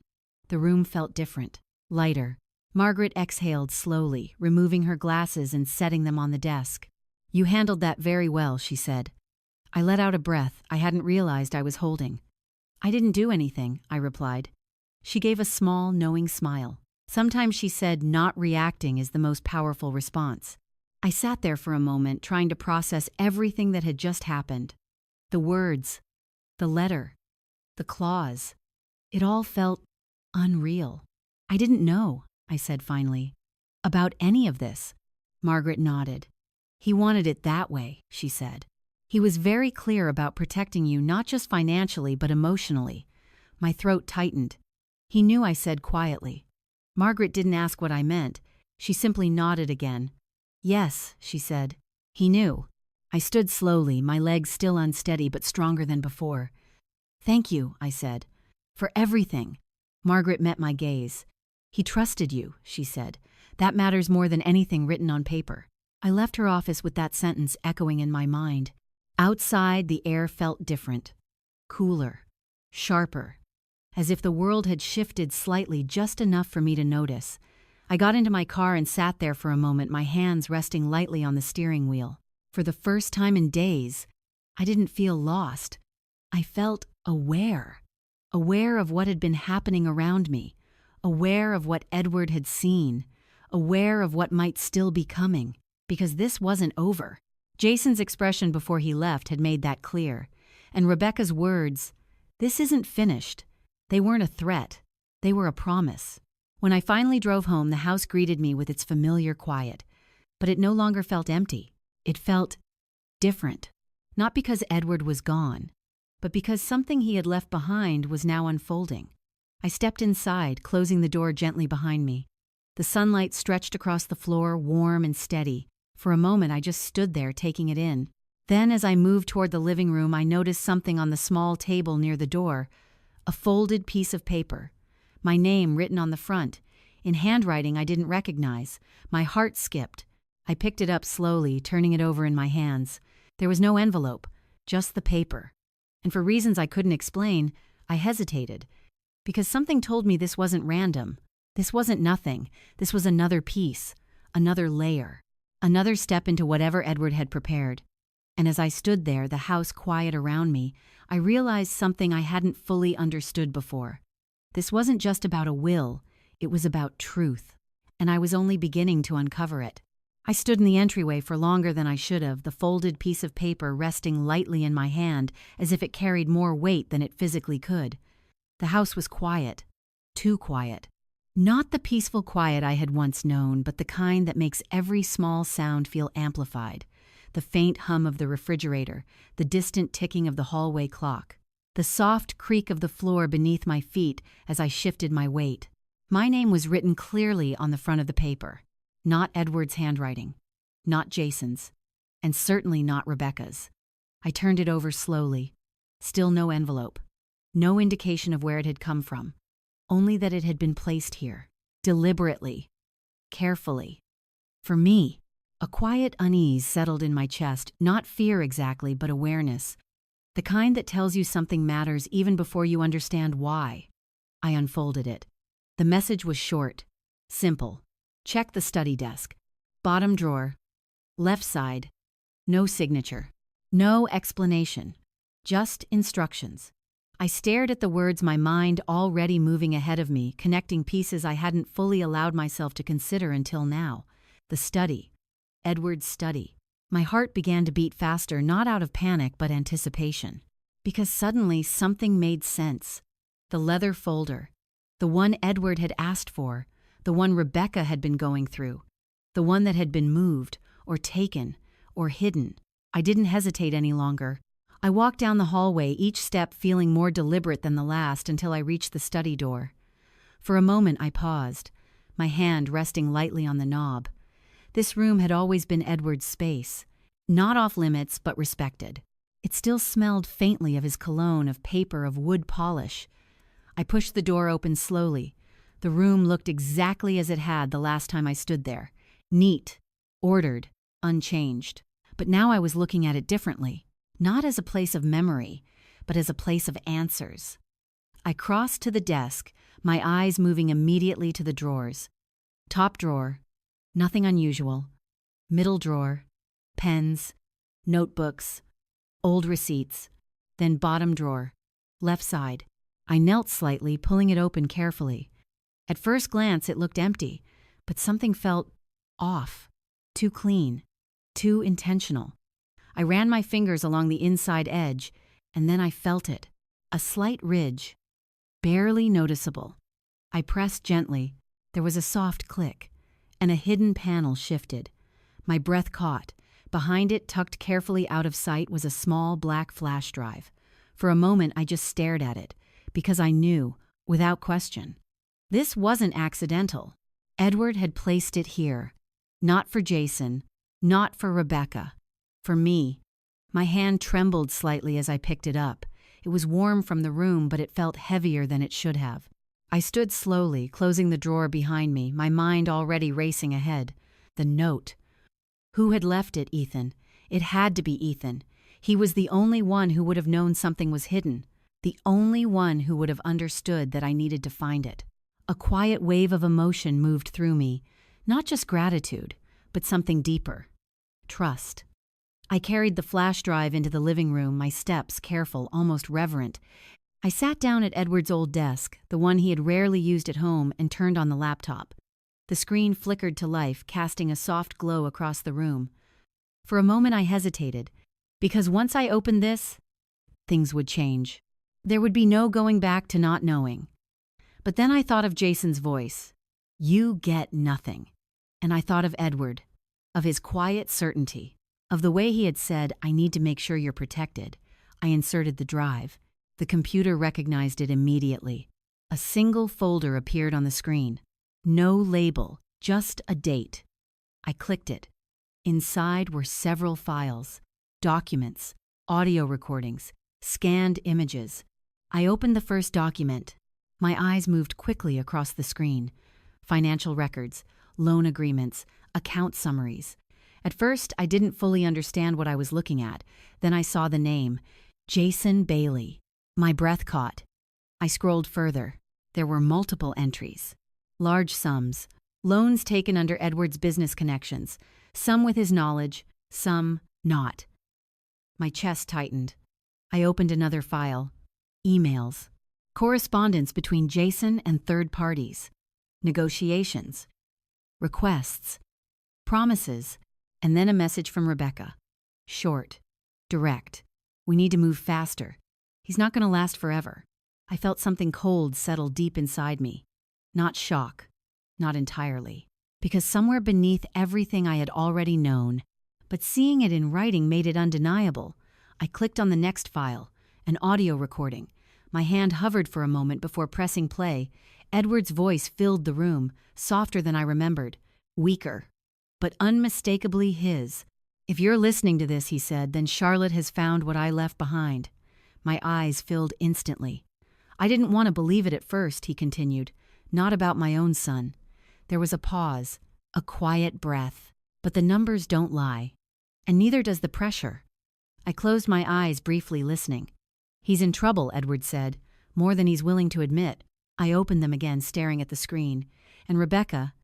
the room felt different, lighter. Margaret exhaled slowly, removing her glasses and setting them on the desk. You handled that very well, she said. I let out a breath I hadn't realized I was holding. I didn't do anything, I replied. She gave a small, knowing smile. Sometimes, she said, not reacting is the most powerful response. I sat there for a moment, trying to process everything that had just happened. The words, the letter, the clause. It all felt unreal. I didn't know, I said finally, about any of this. Margaret nodded. He wanted it that way, she said. He was very clear about protecting you, not just financially, but emotionally. My throat tightened. He knew, I said quietly. Margaret didn't ask what I meant. She simply nodded again. Yes, she said. He knew. I stood slowly, my legs still unsteady but stronger than before. Thank you, I said. For everything. Margaret met my gaze. He trusted you, she said. That matters more than anything written on paper. I left her office with that sentence echoing in my mind. Outside, the air felt different. Cooler. Sharper. As if the world had shifted slightly, just enough for me to notice. I got into my car and sat there for a moment, my hands resting lightly on the steering wheel. For the first time in days, I didn't feel lost. I felt aware. Aware of what had been happening around me. Aware of what Edward had seen. Aware of what might still be coming. Because this wasn't over. Jason's expression before he left had made that clear. And Rebecca's words, this isn't finished. They weren't a threat. They were a promise. When I finally drove home, the house greeted me with its familiar quiet. But it no longer felt empty. It felt different. Not because Edward was gone, but because something he had left behind was now unfolding. I stepped inside, closing the door gently behind me. The sunlight stretched across the floor, warm and steady. For a moment, I just stood there, taking it in. Then, as I moved toward the living room, I noticed something on the small table near the door. A folded piece of paper. My name written on the front. In handwriting I didn't recognize. My heart skipped. I picked it up slowly, turning it over in my hands. There was no envelope, just the paper. And for reasons I couldn't explain, I hesitated. Because something told me this wasn't random. This wasn't nothing. This was another piece, another layer, another step into whatever Edward had prepared. And as I stood there, the house quiet around me, I realized something I hadn't fully understood before. This wasn't just about a will, it was about truth. And I was only beginning to uncover it. I stood in the entryway for longer than I should have, the folded piece of paper resting lightly in my hand as if it carried more weight than it physically could. The house was quiet. Too quiet. Not the peaceful quiet I had once known, but the kind that makes every small sound feel amplified. The faint hum of the refrigerator, the distant ticking of the hallway clock, the soft creak of the floor beneath my feet as I shifted my weight. My name was written clearly on the front of the paper. Not Edward's handwriting, not Jason's, and certainly not Rebecca's. I turned it over slowly. Still no envelope. No indication of where it had come from. Only that it had been placed here. Deliberately. Carefully. For me. A quiet unease settled in my chest, not fear exactly, but awareness. The kind that tells you something matters even before you understand why. I unfolded it. The message was short. Simple. Check the study desk. Bottom drawer. Left side. No signature. No explanation. Just instructions. I stared at the words, my mind already moving ahead of me, connecting pieces I hadn't fully allowed myself to consider until now. The study. Edward's study. My heart began to beat faster, not out of panic but anticipation. Because suddenly something made sense. The leather folder. The one Edward had asked for. The one Rebecca had been going through. The one that had been moved, or taken, or hidden. I didn't hesitate any longer. I walked down the hallway, each step feeling more deliberate than the last until I reached the study door. For a moment I paused, my hand resting lightly on the knob. This room had always been Edward's space, not off limits but respected. It still smelled faintly of his cologne, of paper, of wood polish. I pushed the door open slowly. The room looked exactly as it had the last time I stood there. Neat, ordered, unchanged. But now I was looking at it differently. Not as a place of memory, but as a place of answers. I crossed to the desk, my eyes moving immediately to the drawers. Top drawer, nothing unusual. Middle drawer, pens, notebooks, old receipts. Then bottom drawer, left side. I knelt slightly, pulling it open carefully. At first glance it looked empty, but something felt off, too clean, too intentional. I ran my fingers along the inside edge, and then I felt it. A slight ridge. Barely noticeable. I pressed gently. There was a soft click, and a hidden panel shifted. My breath caught. Behind it, tucked carefully out of sight, was a small black flash drive. For a moment I just stared at it, because I knew, without question. This wasn't accidental. Edward had placed it here. Not for Jason, not for Rebecca. For me. My hand trembled slightly as I picked it up. It was warm from the room, but it felt heavier than it should have. I stood slowly, closing the drawer behind me, my mind already racing ahead. The note. Who had left it, Ethan? It had to be Ethan. He was the only one who would have known something was hidden. The only one who would have understood that I needed to find it. A quiet wave of emotion moved through me. Not just gratitude, but something deeper. Trust. I carried the flash drive into the living room, my steps careful, almost reverent. I sat down at Edward's old desk, the one he had rarely used at home, and turned on the laptop. The screen flickered to life, casting a soft glow across the room. For a moment I hesitated, because once I opened this, things would change. There would be no going back to not knowing. But then I thought of Jason's voice. You get nothing. And I thought of Edward, of his quiet certainty. Of the way he had said, I need to make sure you're protected. I inserted the drive. The computer recognized it immediately. A single folder appeared on the screen. No label, just a date. I clicked it. Inside were several files, documents, audio recordings, scanned images. I opened the first document. My eyes moved quickly across the screen. Financial records, loan agreements, account summaries. At first, I didn't fully understand what I was looking at. Then I saw the name, Jason Bailey. My breath caught. I scrolled further. There were multiple entries. Large sums, loans taken under Edward's business connections, some with his knowledge, some not. My chest tightened. I opened another file. Emails. Correspondence between Jason and third parties. Negotiations. Requests. Promises. And then a message from Rebecca. Short. Direct. We need to move faster. He's not going to last forever. I felt something cold settle deep inside me. Not shock. Not entirely. Because somewhere beneath everything I had already known, but seeing it in writing made it undeniable, I clicked on the next file, an audio recording. My hand hovered for a moment before pressing play. Edward's voice filled the room, softer than I remembered, weaker, but unmistakably his. "If you're listening to this," he said, "then Charlotte has found what I left behind." My eyes filled instantly. "I didn't want to believe it at first," he continued, "not about my own son." There was a pause, a quiet breath. But the numbers don't lie. And neither does the pressure. I closed my eyes briefly, listening. "He's in trouble," Edward said, "more than he's willing to admit." I opened them again, staring at the screen. "And Rebecca,"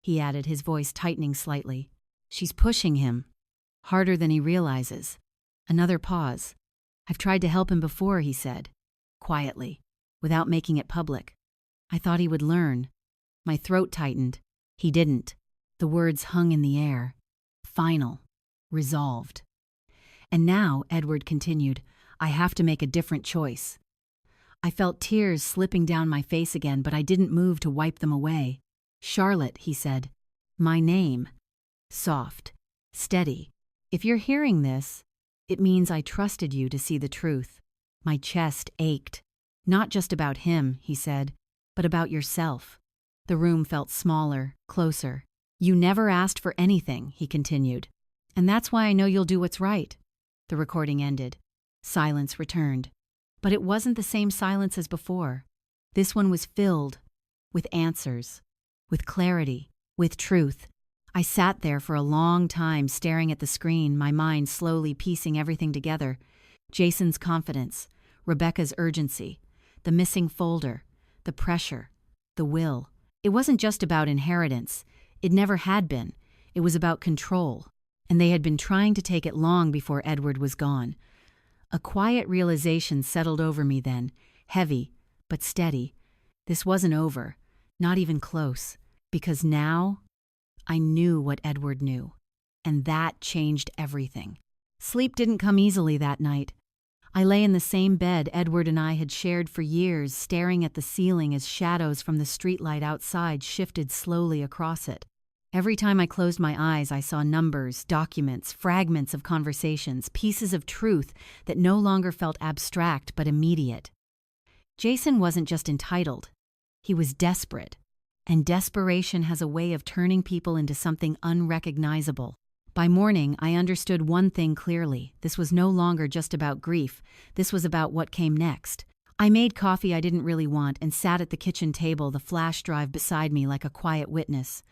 he added, his voice tightening slightly, "she's pushing him. Harder than he realizes." Another pause. "I've tried to help him before," he said, quietly, without making it public. I thought he would learn. My throat tightened. He didn't. The words hung in the air. Final. Resolved. "And now," Edward continued, "I have to make a different choice." I felt tears slipping down my face again, but I didn't move to wipe them away. "Charlotte," he said. "My name." Soft. Steady. "If you're hearing this, it means I trusted you to see the truth." My chest ached. "Not just about him," he said, "but about yourself." The room felt smaller, closer. "You never asked for anything," he continued. "And that's why I know you'll do what's right." The recording ended. Silence returned. But it wasn't the same silence as before. This one was filled with answers, with clarity, with truth. I sat there for a long time, staring at the screen, my mind slowly piecing everything together. Jason's confidence, Rebecca's urgency, the missing folder, the pressure, the will. It wasn't just about inheritance. It never had been. It was about control. And they had been trying to take it long before Edward was gone. A quiet realization settled over me then, heavy, but steady. This wasn't over, not even close, because now I knew what Edward knew, and that changed everything. Sleep didn't come easily that night. I lay in the same bed Edward and I had shared for years, staring at the ceiling as shadows from the streetlight outside shifted slowly across it. Every time I closed my eyes, I saw numbers, documents, fragments of conversations, pieces of truth that no longer felt abstract but immediate. Jason wasn't just entitled. He was desperate. And desperation has a way of turning people into something unrecognizable. By morning, I understood one thing clearly. This was no longer just about grief. This was about what came next. I made coffee I didn't really want and sat at the kitchen table, the flash drive beside me like a quiet witness.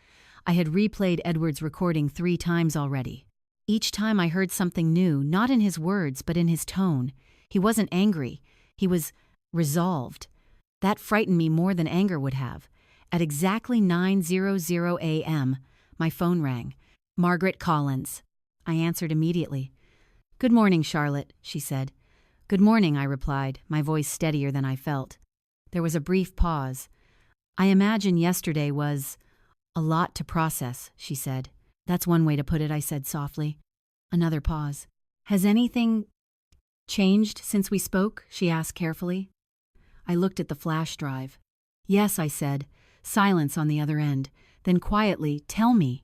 I had replayed Edward's recording 3 times already. Each time I heard something new, not in his words, but in his tone. He wasn't angry. He was resolved. That frightened me more than anger would have. At exactly 9:00 a.m., my phone rang. Margaret Collins. I answered immediately. "Good morning, Charlotte," she said. "Good morning," I replied, my voice steadier than I felt. There was a brief pause. "I imagine yesterday was a lot to process," she said. "That's one way to put it," I said softly. Another pause. "Has anything changed since we spoke?" she asked carefully. I looked at the flash drive. "Yes," I said. Silence on the other end. Then quietly, "Tell me."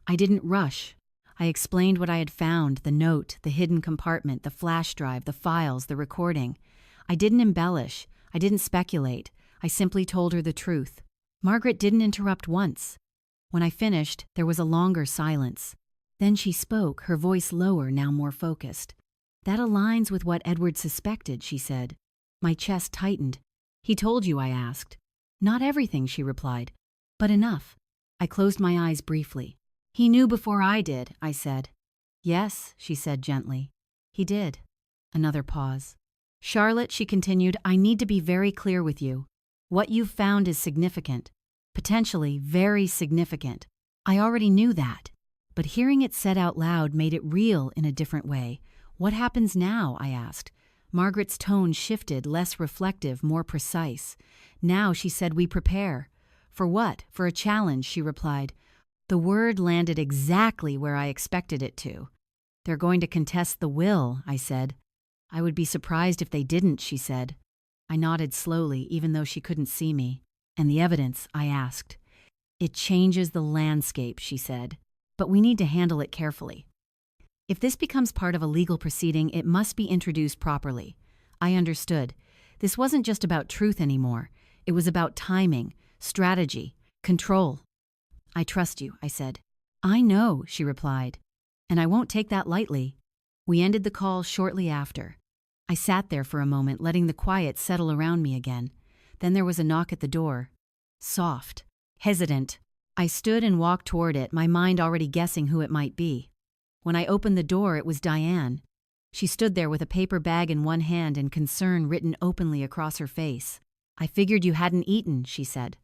I didn't rush. I explained what I had found, the note, the hidden compartment, the flash drive, the files, the recording. I didn't embellish. I didn't speculate. I simply told her the truth. Margaret didn't interrupt once. When I finished, there was a longer silence. Then she spoke, her voice lower, now more focused. "That aligns with what Edward suspected," she said. My chest tightened. "He told you?" I asked. "Not everything," she replied, "but enough." I closed my eyes briefly. "He knew before I did," I said. "Yes," she said gently. "He did." Another pause. "Charlotte," she continued, "I need to be very clear with you. What you've found is significant. Potentially very significant. I already knew that. But hearing it said out loud made it real in a different way. "What happens now?" I asked. Margaret's tone shifted, less reflective, more precise. Now she said, "We prepare." "For what?" "For a challenge," she replied. The word landed exactly where I expected it to. "They're going to contest the will," I said. "I would be surprised if they didn't," she said. I nodded slowly, even though she couldn't see me. "And the evidence?" I asked. "It changes the landscape," she said. "But we need to handle it carefully. If this becomes part of a legal proceeding, it must be introduced properly." I understood. This wasn't just about truth anymore. It was about timing, strategy, control. "I trust you," I said. "I know," she replied. "And I won't take that lightly." We ended the call shortly after. I sat there for a moment, letting the quiet settle around me again. Then there was a knock at the door. Soft, hesitant. I stood and walked toward it, my mind already guessing who it might be. When I opened the door, it was Diane. She stood there with a paper bag in one hand and concern written openly across her face. "I figured you hadn't eaten," she said.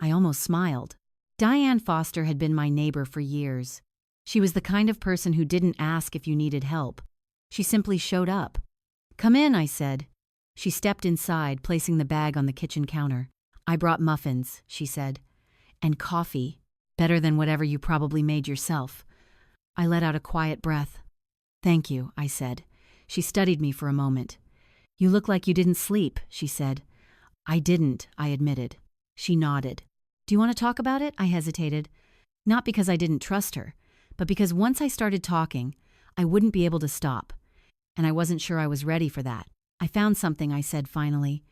I almost smiled. Diane Foster had been my neighbor for years. She was the kind of person who didn't ask if you needed help. She simply showed up. "Come in," I said. She stepped inside, placing the bag on the kitchen counter. "I brought muffins," she said. "And coffee. Better than whatever you probably made yourself." I let out a quiet breath. "Thank you," I said. She studied me for a moment. "You look like you didn't sleep," she said. "I didn't," I admitted. She nodded. "Do you want to talk about it?" I hesitated. Not because I didn't trust her, but because once I started talking, I wouldn't be able to stop. And I wasn't sure I was ready for that. "I found something," I said finally.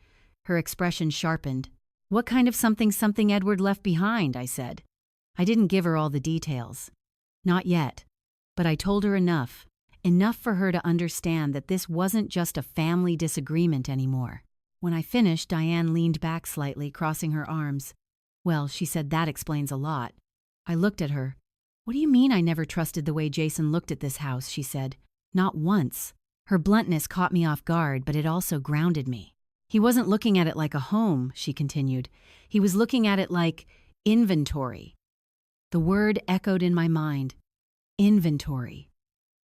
Her expression sharpened. "What kind of something Edward left behind?" I said. I didn't give her all the details. Not yet. But I told her enough for her to understand that this wasn't just a family disagreement anymore. When I finished, Diane leaned back slightly, crossing her arms. "Well," she said, "that explains a lot." I looked at her. "What do you mean I never trusted the way Jason looked at this house?" she said. "Not once." Her bluntness caught me off guard, but it also grounded me. "He wasn't looking at it like a home," she continued. "He was looking at it like inventory." The word echoed in my mind. Inventory.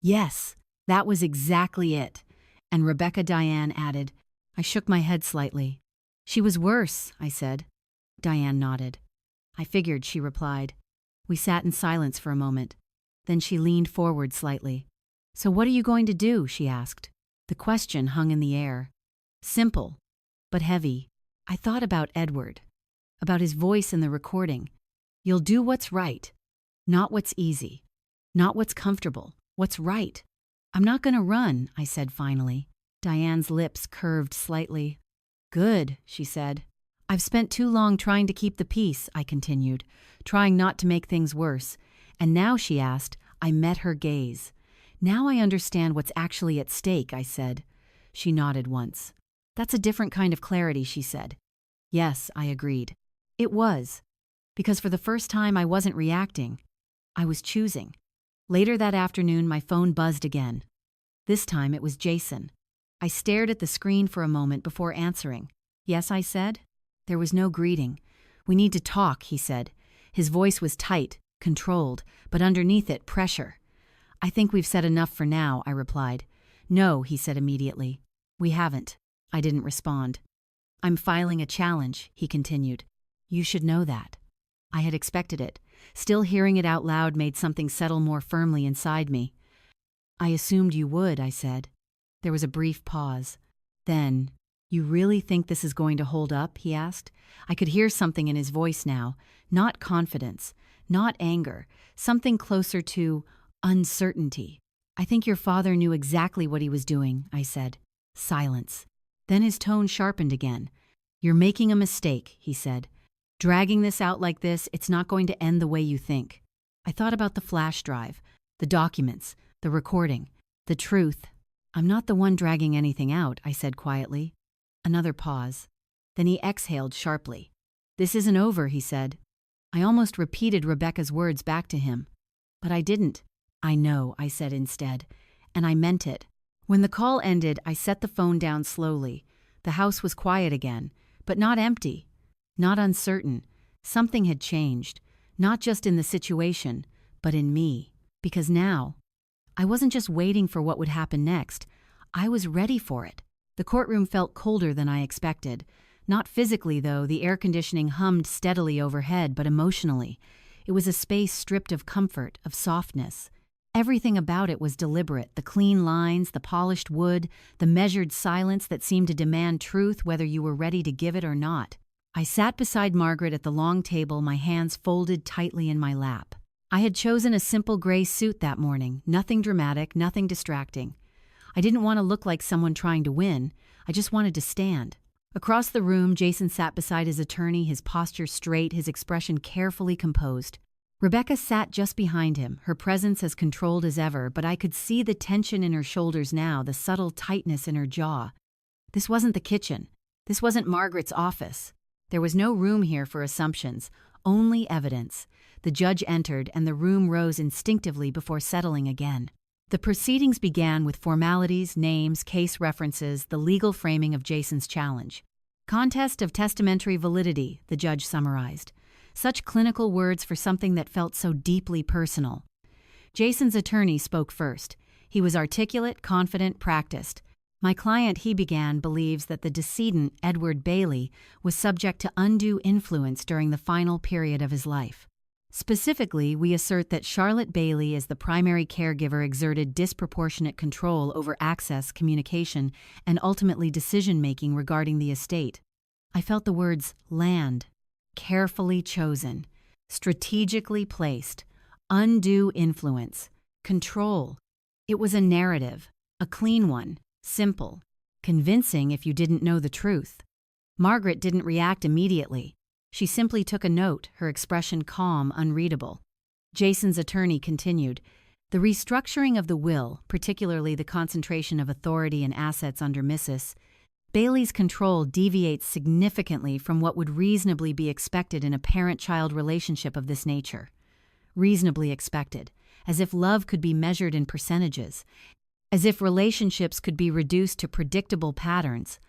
Yes, that was exactly it. And Rebecca Diane added. I shook my head slightly. "She was worse," I said. Diane nodded. "I figured," she replied. We sat in silence for a moment. Then she leaned forward slightly. "So what are you going to do?" she asked. The question hung in the air. Simple, but heavy. I thought about Edward, about his voice in the recording. "You'll do what's right, not what's easy, not what's comfortable, what's right." "I'm not going to run," I said finally. Diane's lips curved slightly. "Good," she said. "I've spent too long trying to keep the peace," I continued, trying not to make things worse. And now, she asked, I met her gaze. "Now I understand what's actually at stake," I said. She nodded once. "That's a different kind of clarity," she said. Yes, I agreed. It was. Because for the first time I wasn't reacting. I was choosing. Later that afternoon, my phone buzzed again. This time it was Jason. I stared at the screen for a moment before answering. "Yes," I said. There was no greeting. "We need to talk," he said. His voice was tight, controlled, but underneath it, pressure. "I think we've said enough for now," I replied. "No," he said immediately. "We haven't." I didn't respond. "I'm filing a challenge," he continued. "You should know that." I had expected it. Still hearing it out loud made something settle more firmly inside me. "I assumed you would," I said. There was a brief pause. Then, "You really think this is going to hold up?" he asked. I could hear something in his voice now. Not confidence, not anger, something closer to Uncertainty. I think your father knew exactly what he was doing, I said. Silence. Then his tone sharpened again. You're making a mistake, he said. Dragging this out like this, it's not going to end the way you think. I thought about the flash drive, the documents, the recording, the truth. I'm not the one dragging anything out, I said quietly. Another pause. Then he exhaled sharply. This isn't over, he said. I almost repeated Rebecca's words back to him. But I didn't. I know, I said instead, and I meant it. When the call ended, I set the phone down slowly. The house was quiet again, but not empty, not uncertain. Something had changed, not just in the situation, but in me. Because now, I wasn't just waiting for what would happen next. I was ready for it. The courtroom felt colder than I expected. Not physically, though. The air conditioning hummed steadily overhead, but emotionally. It was a space stripped of comfort, of softness. Everything about it was deliberate, the clean lines, the polished wood, the measured silence that seemed to demand truth whether you were ready to give it or not. I sat beside Margaret at the long table, my hands folded tightly in my lap. I had chosen a simple gray suit that morning, nothing dramatic, nothing distracting. I didn't want to look like someone trying to win, I just wanted to stand. Across the room, Jason sat beside his attorney, his posture straight, his expression carefully composed. Rebecca sat just behind him, her presence as controlled as ever, but I could see the tension in her shoulders now, the subtle tightness in her jaw. This wasn't the kitchen. This wasn't Margaret's office. There was no room here for assumptions, only evidence. The judge entered, and the room rose instinctively before settling again. The proceedings began with formalities, names, case references, the legal framing of Jason's challenge. Contest of testamentary validity, the judge summarized. Such clinical words for something that felt so deeply personal. Jason's attorney spoke first. He was articulate, confident, practiced. My client, he began, believes that the decedent, Edward Bailey, was subject to undue influence during the final period of his life. Specifically, we assert that Charlotte Bailey, as the primary caregiver, exerted disproportionate control over access, communication, and ultimately decision-making regarding the estate. I felt the words land, carefully chosen, strategically placed, undue influence, control. It was a narrative, a clean one, simple, convincing if you didn't know the truth. Margaret didn't react immediately. She simply took a note, her expression calm, unreadable. Jason's attorney continued, the restructuring of the will, particularly the concentration of authority and assets under Mrs. Bailey's control deviates significantly from what would reasonably be expected in a parent-child relationship of this nature. Reasonably expected, as if love could be measured in percentages, as if relationships could be reduced to predictable patterns.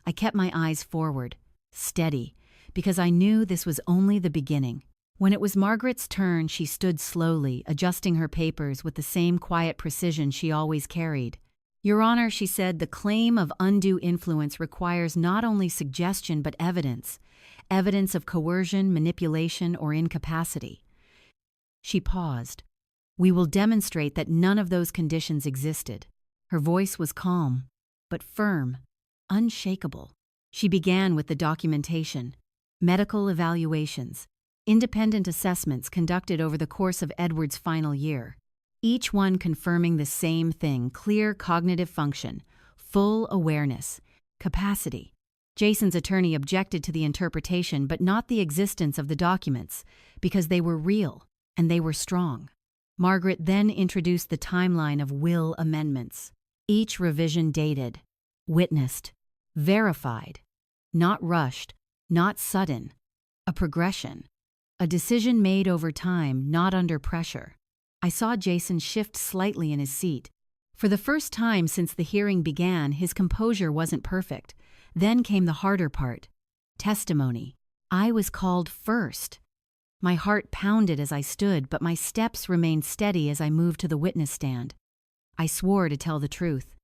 I kept my eyes forward, steady, because I knew this was only the beginning. When it was Margaret's turn, she stood slowly, adjusting her papers with the same quiet precision she always carried. Your Honor, she said, the claim of undue influence requires not only suggestion but evidence. Evidence of coercion, manipulation, or incapacity. She paused. We will demonstrate that none of those conditions existed. Her voice was calm, but firm, unshakable. She began with the documentation, medical evaluations, independent assessments conducted over the course of Edward's final year. Each one confirming the same thing, clear cognitive function, full awareness, capacity. Jason's attorney objected to the interpretation but not the existence of the documents, because they were real and they were strong. Margaret then introduced the timeline of will amendments, each revision dated, witnessed, verified, not rushed, not sudden, a progression, a decision made over time, not under pressure. I saw Jason shift slightly in his seat. For the first time since the hearing began, his composure wasn't perfect. Then came the harder part. Testimony. I was called first. My heart pounded as I stood, but my steps remained steady as I moved to the witness stand. I swore to tell the truth.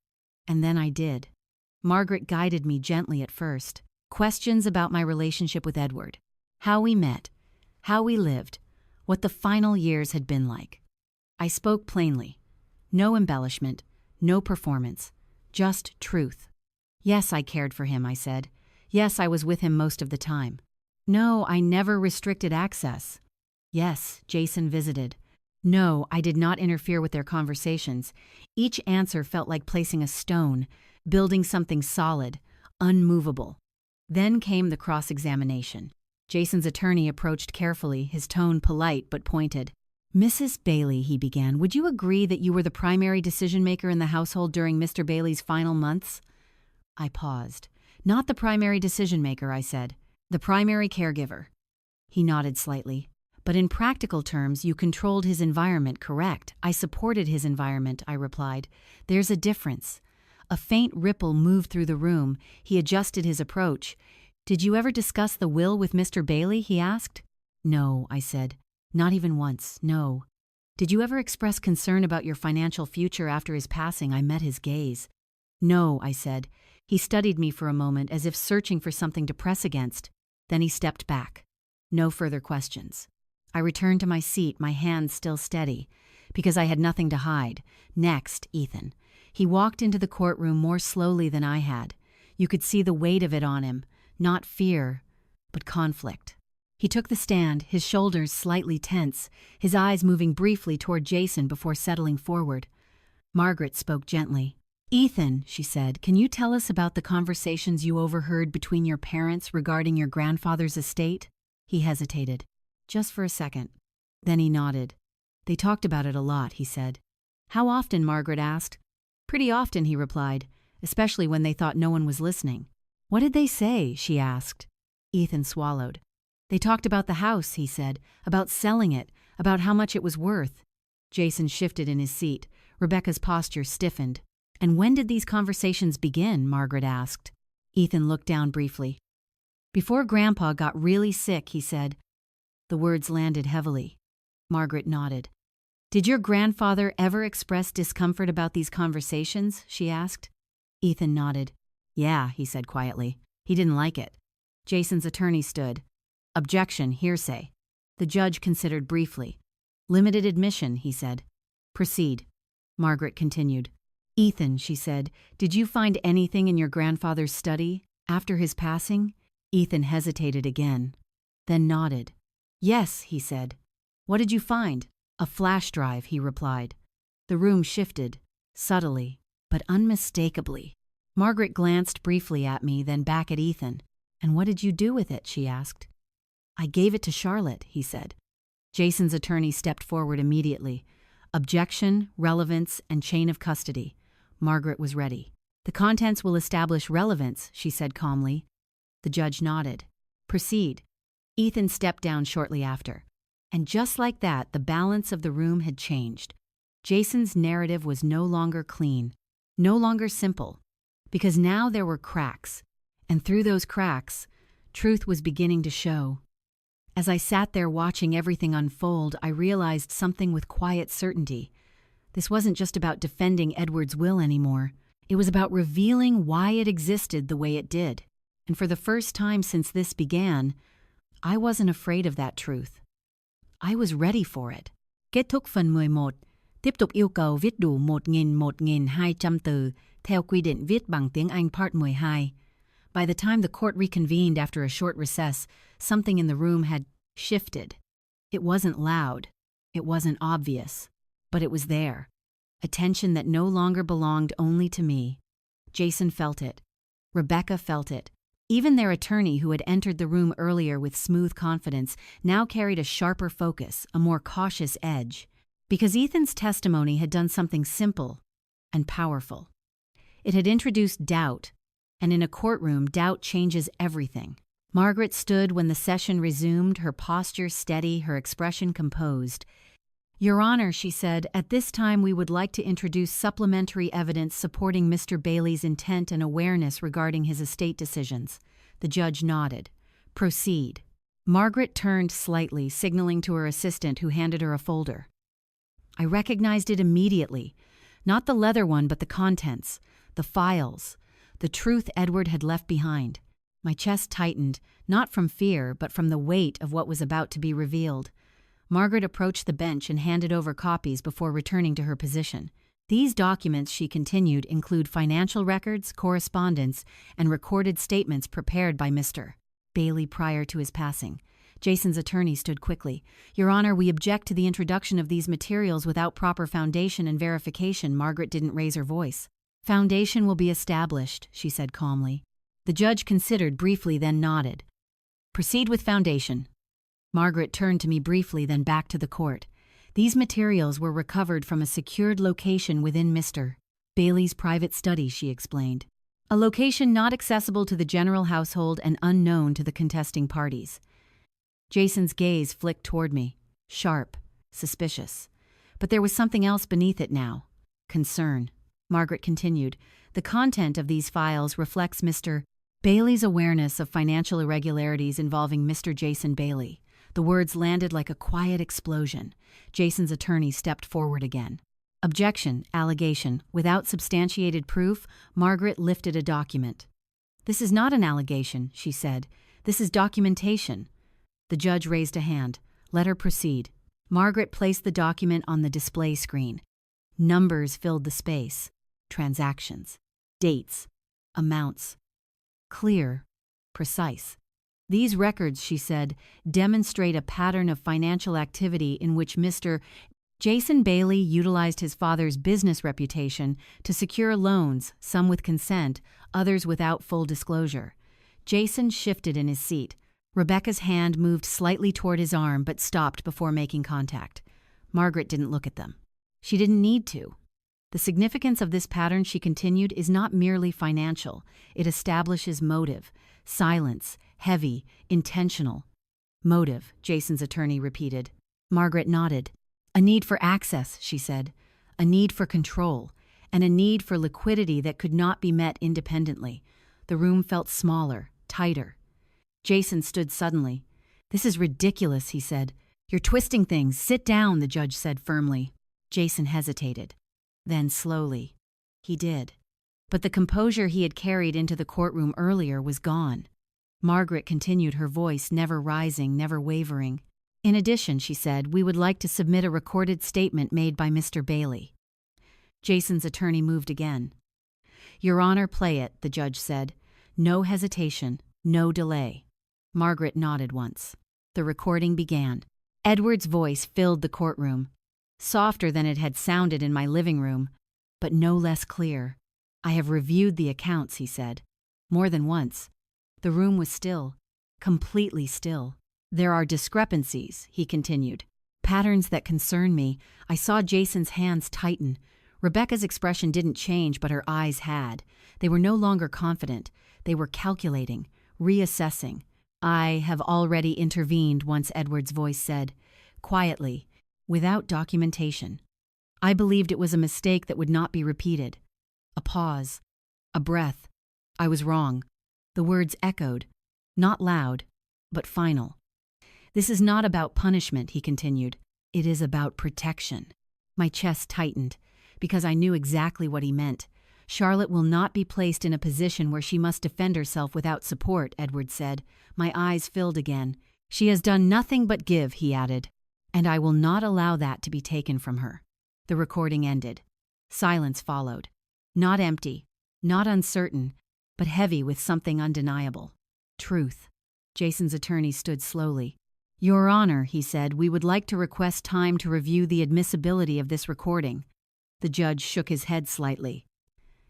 And then I did. Margaret guided me gently at first. Questions about my relationship with Edward. How we met. How we lived. What the final years had been like. I spoke plainly. No embellishment, no performance, just truth. Yes, I cared for him, I said. Yes, I was with him most of the time. No, I never restricted access. Yes, Jason visited. No, I did not interfere with their conversations. Each answer felt like placing a stone, building something solid, unmovable. Then came the cross-examination. Jason's attorney approached carefully, his tone polite but pointed. "Mrs. Bailey," he began, "would you agree that you were the primary decision-maker in the household during Mr. Bailey's final months?" I paused. "Not the primary decision-maker," I said. "The primary caregiver." He nodded slightly. "But in practical terms, you controlled his environment, correct?" "I supported his environment," I replied. "There's a difference." A faint ripple moved through the room. He adjusted his approach. "Did you ever discuss the will with Mr. Bailey?" he asked. "No," I said. "Not even once, no." "Did you ever express concern about your financial future after his passing?" I met his gaze. "No," I said. He studied me for a moment as if searching for something to press against. Then he stepped back. No further questions. I returned to my seat, my hands still steady, because I had nothing to hide. Next, Ethan. He walked into the courtroom more slowly than I had. You could see the weight of it on him, not fear, but conflict. He took the stand, his shoulders slightly tense, his eyes moving briefly toward Jason before settling forward. Margaret spoke gently. "Ethan," she said, "can you tell us about the conversations you overheard between your parents regarding your grandfather's estate?" He hesitated. "Just for a second." Then he nodded. "They talked about it a lot," he said. "How often?" Margaret asked. "Pretty often," he replied, "especially when they thought no one was listening." "What did they say?" she asked. Ethan swallowed. "They talked about the house," he said, "about selling it, about how much it was worth." Jason shifted in his seat. Rebecca's posture stiffened. "And when did these conversations begin?" Margaret asked. Ethan looked down briefly. "Before Grandpa got really sick," he said. The words landed heavily. Margaret nodded. "Did your grandfather ever express discomfort about these conversations?" she asked. Ethan nodded. "Yeah," he said quietly. "He didn't like it." Jason's attorney stood. "Objection, hearsay." The judge considered briefly. "Limited admission," he said. "Proceed." Margaret continued. "Ethan," she said, "did you find anything in your grandfather's study after his passing?" Ethan hesitated again, then nodded. "Yes," he said. "What did you find?" "A flash drive," he replied. The room shifted, subtly, but unmistakably. Margaret glanced briefly at me, then back at Ethan. "And what did you do with it?" she asked. "I gave it to Charlotte," he said. Jason's attorney stepped forward immediately. Objection, relevance, and chain of custody. Margaret was ready. "The contents will establish relevance," she said calmly. The judge nodded. "Proceed." Ethan stepped down shortly after. And just like that, the balance of the room had changed. Jason's narrative was no longer clean, no longer simple, because now there were cracks, and through those cracks, truth was beginning to show. As I sat there watching everything unfold, I realized something with quiet certainty. This wasn't just about defending Edward's will anymore. It was about revealing why it existed the way it did. And for the first time since this began, I wasn't afraid of that truth. I was ready for it. Kết thúc phần 11. Tiếp tục yêu cầu viết đủ 1.200 từ, theo quy định viết bằng tiếng Anh Part 12. By the time the court reconvened after a short recess, something in the room had shifted. It wasn't loud. It wasn't obvious. But it was there. A tension that no longer belonged only to me. Jason felt it. Rebecca felt it. Even their attorney, who had entered the room earlier with smooth confidence, now carried a sharper focus, a more cautious edge. Because Ethan's testimony had done something simple and powerful. It had introduced doubt, and in a courtroom, doubt changes everything. Margaret stood when the session resumed, her posture steady, her expression composed. "Your Honor," she said, "at this time we would like to introduce supplementary evidence supporting Mr. Bailey's intent and awareness regarding his estate decisions." The judge nodded. "Proceed." Margaret turned slightly, signaling to her assistant, who handed her a folder. I recognized it immediately. Not the leather one, but the contents, the files, the truth Edward had left behind. My chest tightened, not from fear, but from the weight of what was about to be revealed. Margaret approached the bench and handed over copies before returning to her position. "These documents," she continued, "include financial records, correspondence, and recorded statements prepared by Mr. Bailey prior to his passing. Jason's attorney stood quickly. Your Honor, we object to the introduction of these materials without proper foundation and verification. Margaret didn't raise her voice. Foundation will be established, she said calmly. The judge considered briefly, then nodded. Proceed with foundation. Margaret turned to me briefly, then back to the court. These materials were recovered from a secured location within Mr. Bailey's private study, she explained. A location not accessible to the general household and unknown to the contesting parties. Jason's gaze flicked toward me, sharp, suspicious. But there was something else beneath it now. Concern. Margaret continued. The content of these files reflects Mr. Bailey's awareness of financial irregularities involving Mr. Jason Bailey. The words landed like a quiet explosion. Jason's attorney stepped forward again. Objection, allegation. Without substantiated proof, Margaret lifted a document. This is not an allegation, she said. This is documentation. The judge raised a hand. Let her proceed. Margaret placed the document on the display screen. Numbers filled the space. Transactions. Dates. Amounts. Clear. Precise. These records, she said, demonstrate a pattern of financial activity in which Mr. Jason Bailey utilized his father's business reputation to secure loans, some with consent, others without full disclosure. Jason shifted in his seat. Rebecca's hand moved slightly toward his arm but stopped before making contact. Margaret didn't look at them. She didn't need to. The significance of this pattern, she continued, is not merely financial. It establishes motive. Silence. Heavy. Intentional. Motive, Jason's attorney repeated. Margaret nodded. A need for access, she said. A need for control. And a need for liquidity that could not be met independently. The room felt smaller, tighter. Jason stood suddenly. This is ridiculous, he said. You're twisting things. Sit down, the judge said firmly. Jason hesitated. Then slowly. He did. But the composure he had carried into the courtroom earlier was gone. Margaret continued, her voice never rising, never wavering. In addition, she said, we would like to submit a recorded statement made by Mr. Bailey. Jason's attorney moved again. Your Honor, play it, the judge said. No hesitation, no delay. Margaret nodded once. The recording began. Edward's voice filled the courtroom, softer than it had sounded in my living room, but no less clear. I have reviewed the accounts, he said. More than once. The room was still, completely still. There are discrepancies, he continued. Patterns that concern me. I saw Jason's hands tighten. Rebecca's expression didn't change, but her eyes had. They were no longer confident. They were calculating, reassessing. I have already intervened, once Edward's voice said, quietly, without documentation. I believed it was a mistake that would not be repeated. A pause. A breath. I was wrong. The words echoed, not loud, but final. This is not about punishment, he continued. It is about protection. My chest tightened, because I knew exactly what he meant. Charlotte will not be placed in a position where she must defend herself without support, Edward said. My eyes filled again. She has done nothing but give, he added. And I will not allow that to be taken from her. The recording ended. Silence followed. Not empty, not uncertain, but heavy with something undeniable. Truth. Jason's attorney stood slowly. Your Honor, he said, we would like to request time to review the admissibility of this recording. The judge shook his head slightly.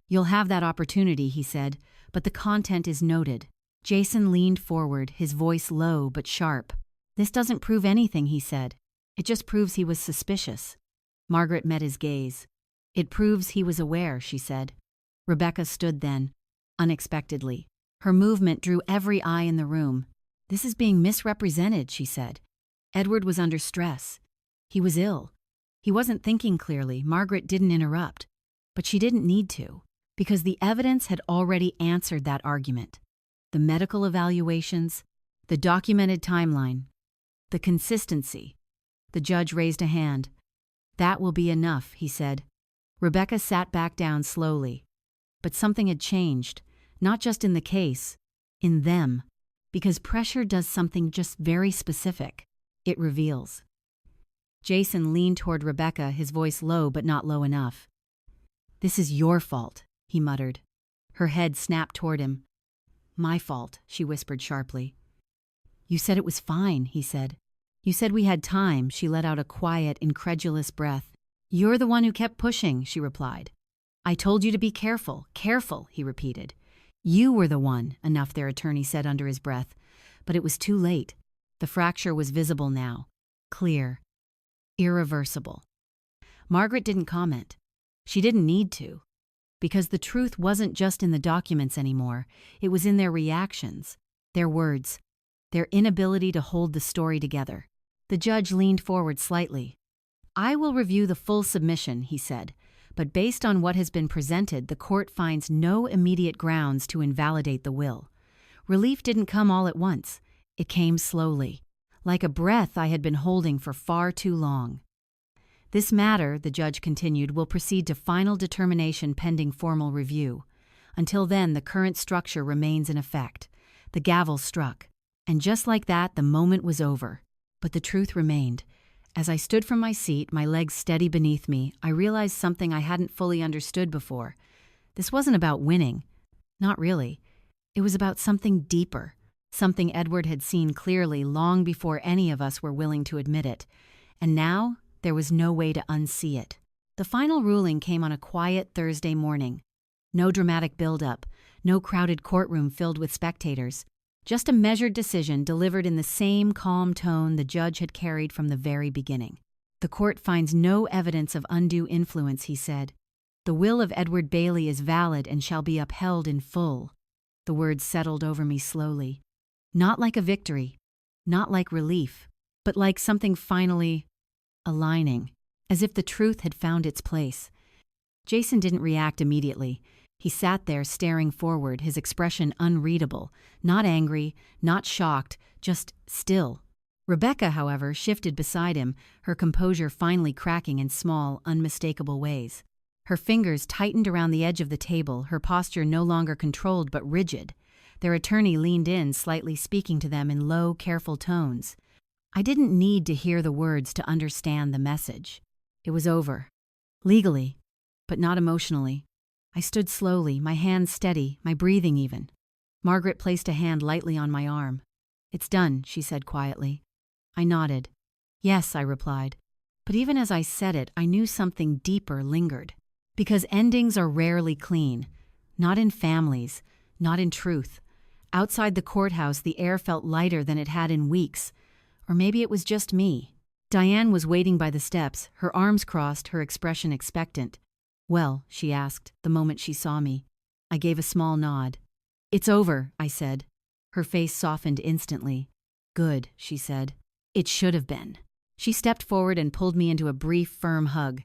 You'll have that opportunity, he said, but the content is noted. Jason leaned forward, his voice low but sharp. This doesn't prove anything, he said. It just proves he was suspicious. Margaret met his gaze. It proves he was aware, she said. Rebecca stood then, unexpectedly. Her movement drew every eye in the room. This is being misrepresented, she said. Edward was under stress. He was ill. He wasn't thinking clearly. Margaret didn't interrupt. But she didn't need to, because the evidence had already answered that argument. The medical evaluations, the documented timeline, the consistency. The judge raised a hand. That will be enough, he said. Rebecca sat back down slowly. But something had changed, not just in the case, in them. Because pressure does something just very specific. It reveals. Jason leaned toward Rebecca, his voice low but not low enough. This is your fault, he muttered. Her head snapped toward him. My fault, she whispered sharply. You said it was fine, he said. You said we had time, she let out a quiet, incredulous breath. You're the one who kept pushing, she replied. I told you to be careful, careful, he repeated. You were the one, enough, their attorney said under his breath. But it was too late. The fracture was visible now. Clear. Irreversible. Margaret didn't comment. She didn't need to. Because the truth wasn't just in the documents anymore. It was in their reactions, their words, their inability to hold the story together. The judge leaned forward slightly. I will review the full submission, he said, but based on what has been presented, the court finds no immediate grounds to invalidate the will. Relief didn't come all at once. It came slowly, like a breath I had been holding for far too long. This matter, the judge continued, will proceed to final determination pending formal review. Until then, the current structure remains in effect. The gavel struck. And just like that, the moment was over. But the truth remained. As I stood from my seat, my legs steady beneath me, I realized something I hadn't fully understood before. This wasn't about winning. Not really. It was about something deeper. Something Edward had seen clearly long before any of us were willing to admit it. And now, there was no way to unsee it. The final ruling came on a quiet Thursday morning. No dramatic build-up, no crowded courtroom filled with spectators. Just a measured decision delivered in the same calm tone the judge had carried from the very beginning. The court finds no evidence of undue influence, he said. The will of Edward Bailey is valid and shall be upheld in full. The words settled over me slowly. Not like a victory, not like relief, but like something finally aligning, as if the truth had found its place. Jason didn't react immediately. He sat there staring forward, his expression unreadable, not angry, not shocked, just still. Rebecca, however, shifted beside him, her composure finally cracking in small, unmistakable ways. Her fingers tightened around the edge of the table, her posture no longer controlled but rigid. Their attorney leaned in, slightly speaking to them in low, careful tones. I didn't need to hear the words to understand the message. It was over. Legally, but not emotionally. I stood slowly, my hands steady, my breathing even. Margaret placed a hand lightly on my arm. It's done, she said quietly. I nodded. Yes, I replied. But even as I said it, I knew something deeper lingered. Because endings are rarely clean. Not in families, not in truth. Outside the courthouse, the air felt lighter than it had in weeks. Or maybe it was just me. Diane was waiting by the steps, her arms crossed, her expression expectant. Well, she asked, the moment she saw me. I gave a small nod. It's over, I said. Her face softened instantly. Good, she said. It should have been. She stepped forward and pulled me into a brief, firm hug.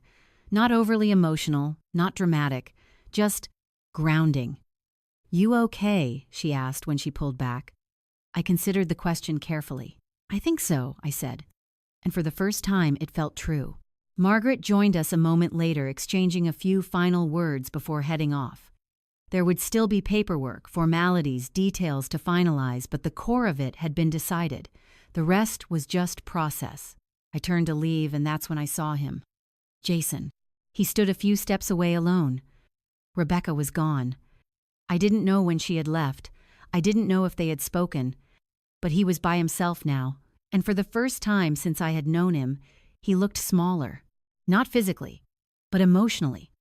Not overly emotional, not dramatic, just grounding. You okay? She asked when she pulled back. I considered the question carefully. I think so, I said. And for the first time, it felt true. Margaret joined us a moment later, exchanging a few final words before heading off. There would still be paperwork, formalities, details to finalize, but the core of it had been decided. The rest was just process. I turned to leave, and that's when I saw him. Jason. He stood a few steps away alone. Rebecca was gone. I didn't know when she had left. I didn't know if they had spoken. But he was by himself now, and for the first time since I had known him, he looked smaller. Not physically, but emotionally,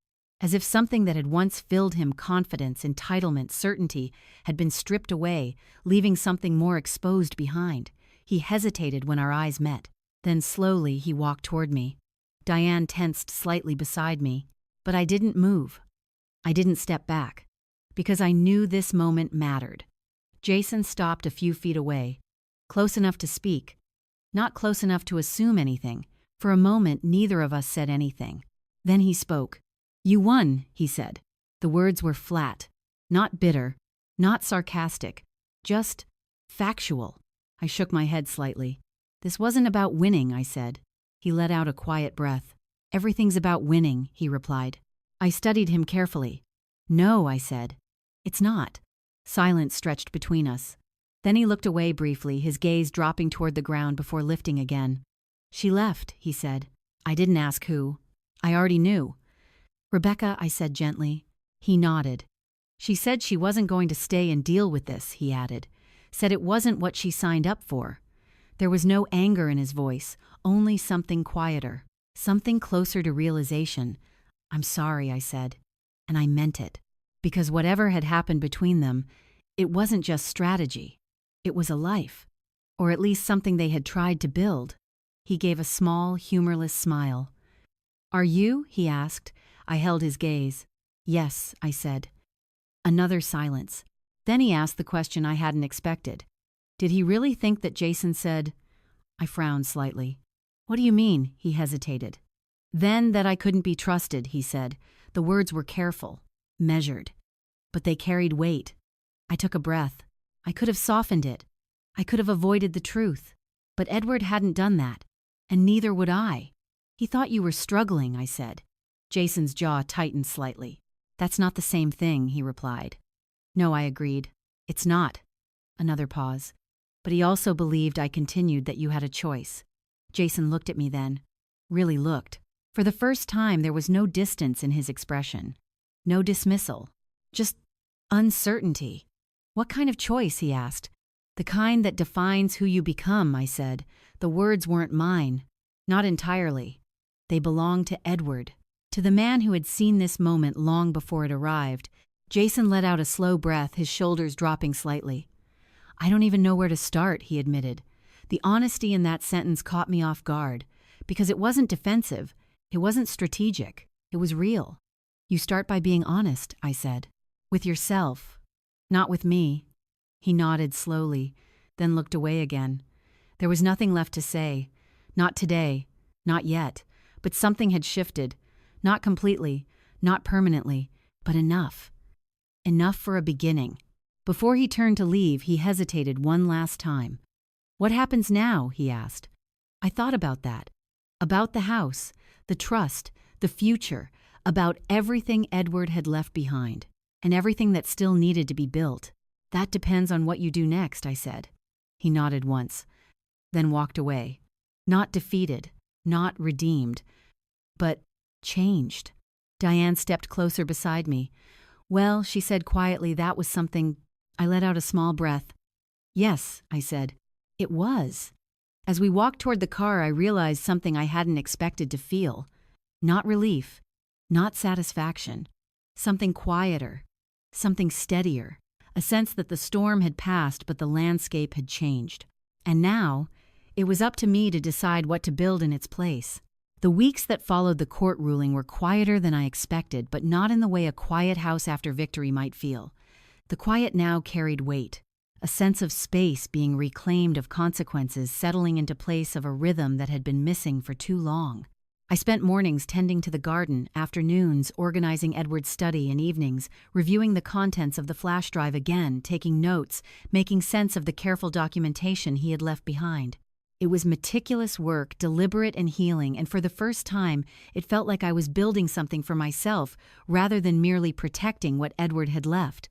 as if something that had once filled him, confidence, entitlement, certainty, had been stripped away, leaving something more exposed behind. He hesitated when our eyes met. Then slowly he walked toward me. Diane tensed slightly beside me, but I didn't move. I didn't step back, because I knew this moment mattered. Jason stopped a few feet away, close enough to speak, not close enough to assume anything. For a moment, neither of us said anything. Then he spoke. You won, he said. The words were flat, not bitter, not sarcastic, just factual. I shook my head slightly. This wasn't about winning, I said. He let out a quiet breath. Everything's about winning, he replied. I studied him carefully. No, I said. It's not. Silence stretched between us. Then he looked away briefly, his gaze dropping toward the ground before lifting again. She left, he said. I didn't ask who. I already knew. Rebecca, I said gently. He nodded. She said she wasn't going to stay and deal with this, he added. said it wasn't what she signed up for. There was no anger in his voice, only something quieter, something closer to realization. "I'm sorry," I said, and I meant it, because whatever had happened between them, it wasn't just strategy. It was a life, or at least something they had tried to build. He gave a small, humorless smile. "Are you?" he asked. I held his gaze. "Yes," I said. Another silence. Then he asked the question I hadn't expected. Did he really think that Jason said? I frowned slightly. "What do you mean?" He hesitated. "Then that I couldn't be trusted," he said. The words were careful, measured, but they carried weight. I took a breath. I could have softened it. I could have avoided the truth. But Edward hadn't done that, and neither would I. "He thought you were struggling," I said. Jason's jaw tightened slightly. "That's not the same thing," he replied. "No," I agreed. "It's not." Another pause. "But he also believed," I continued, "that you had a choice." Jason looked at me then. Really looked. For the first time, there was no distance in his expression. No dismissal. Just uncertainty. "What kind of choice?" he asked. "The kind that defines who you become," I said. The words weren't mine. Not entirely. They belonged to Edward. To the man who had seen this moment long before it arrived. Jason let out a slow breath, his shoulders dropping slightly. "I don't even know where to start," he admitted. The honesty in that sentence caught me off guard, because it wasn't defensive, it wasn't strategic, it was real. "You start by being honest," I said. "With yourself, not with me." He nodded slowly, then looked away again. There was nothing left to say. Not today, not yet, but something had shifted. Not completely, not permanently, but enough. Enough for a beginning. Before he turned to leave, he hesitated one last time. "What happens now?" he asked. I thought about that. About the house, the trust, the future, about everything Edward had left behind, and everything that still needed to be built. "That depends on what you do next," I said. He nodded once, then walked away. Not defeated, not redeemed, but changed. Diane stepped closer beside me. "Well," she said quietly, "that was something." I let out a small breath. "Yes," I said. "It was." As we walked toward the car, I realized something I hadn't expected to feel. Not relief, not satisfaction. Something quieter, something steadier. A sense that the storm had passed, but the landscape had changed. And now, it was up to me to decide what to build in its place. The weeks that followed the court ruling were quieter than I expected, but not in the way a quiet house after victory might feel. The quiet now carried weight, a sense of space being reclaimed, of consequences settling into place, of a rhythm that had been missing for too long. I spent mornings tending to the garden, afternoons organizing Edward's study, and evenings reviewing the contents of the flash drive again, taking notes, making sense of the careful documentation he had left behind. It was meticulous work, deliberate and healing, and for the first time, it felt like I was building something for myself rather than merely protecting what Edward had left.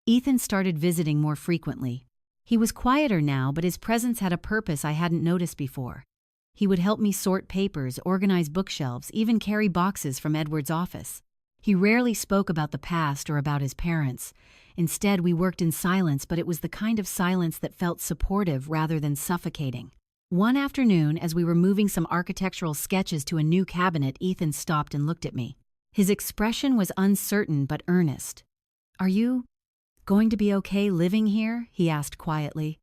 Ethan started visiting more frequently. He was quieter now, but his presence had a purpose I hadn't noticed before. He would help me sort papers, organize bookshelves, even carry boxes from Edward's office. He rarely spoke about the past or about his parents. Instead, we worked in silence, but it was the kind of silence that felt supportive rather than suffocating. One afternoon, as we were moving some architectural sketches to a new cabinet, Ethan stopped and looked at me. His expression was uncertain but earnest. "Are you going to be okay living here?" he asked quietly.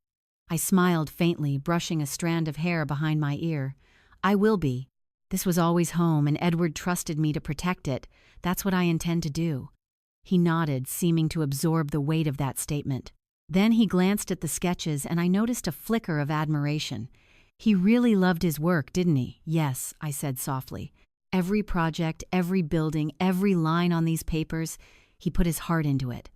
I smiled faintly, brushing a strand of hair behind my ear. "I will be. This was always home, and Edward trusted me to protect it. That's what I intend to do." He nodded, seeming to absorb the weight of that statement. Then he glanced at the sketches, and I noticed a flicker of admiration. "He really loved his work, didn't he?" "Yes," I said softly. "Every project, every building, every line on these papers, he put his heart into it.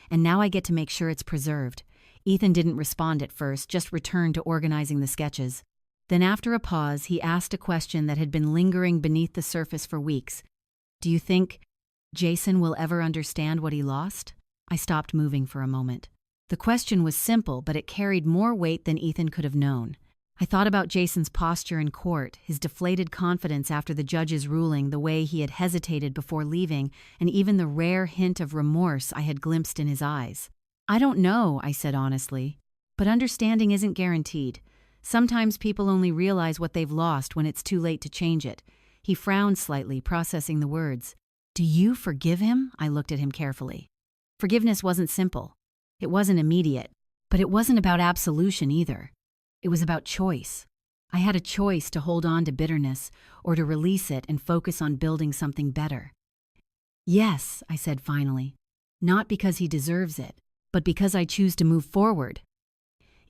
And now I get to make sure it's preserved." Ethan didn't respond at first, just returned to organizing the sketches. Then after a pause, he asked a question that had been lingering beneath the surface for weeks. "Do you think Jason will ever understand what he lost?" I stopped moving for a moment. The question was simple, but it carried more weight than Ethan could have known. I thought about Jason's posture in court, his deflated confidence after the judge's ruling, the way he had hesitated before leaving, and even the rare hint of remorse I had glimpsed in his eyes. "I don't know," I said honestly. But understanding isn't guaranteed. Sometimes people only realize what they've lost when it's too late to change it. He frowned slightly, processing the words. Do you forgive him? I looked at him carefully. Forgiveness wasn't simple. It wasn't immediate. But it wasn't about absolution either. It was about choice. I had a choice to hold on to bitterness or to release it and focus on building something better. Yes, I said finally. Not because he deserves it, but because I choose to move forward.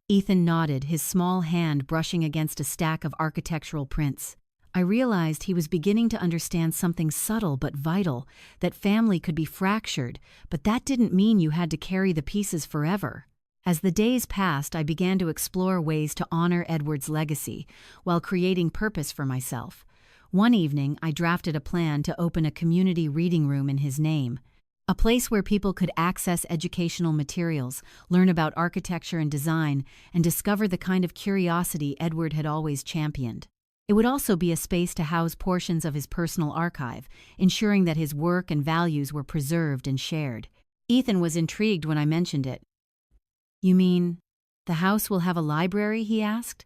Ethan nodded, his small hand brushing against a stack of architectural prints. I realized he was beginning to understand something subtle but vital, that family could be fractured, but that didn't mean you had to carry the pieces forever. As the days passed, I began to explore ways to honor Edward's legacy while creating purpose for myself. One evening, I drafted a plan to open a community reading room in his name, a place where people could access educational materials, learn about architecture and design, and discover the kind of curiosity Edward had always championed. It would also be a space to house portions of his personal archive, ensuring that his work and values were preserved and shared. Ethan was intrigued when I mentioned it. You mean, the house will have a library, he asked?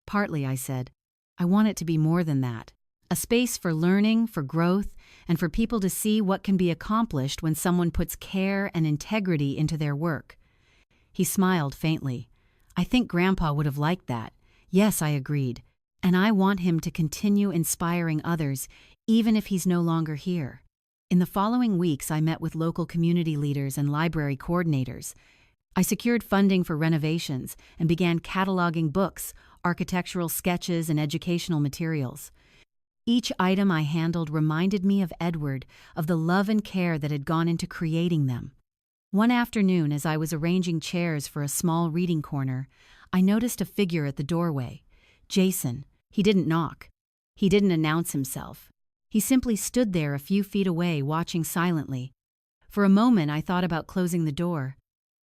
Partly, I said. I want it to be more than that. A space for learning, for growth, and for people to see what can be accomplished when someone puts care and integrity into their work. He smiled faintly. I think Grandpa would have liked that. Yes, I agreed. And I want him to continue inspiring others, even if he's no longer here. In the following weeks, I met with local community leaders and library coordinators. I secured funding for renovations and began cataloging books, architectural sketches, and educational materials. Each item I handled reminded me of Edward, of the love and care that had gone into creating them. One afternoon, as I was arranging chairs for a small reading corner, I noticed a figure at the doorway. Jason. He didn't knock. He didn't announce himself. He simply stood there a few feet away, watching silently. For a moment, I thought about closing the door.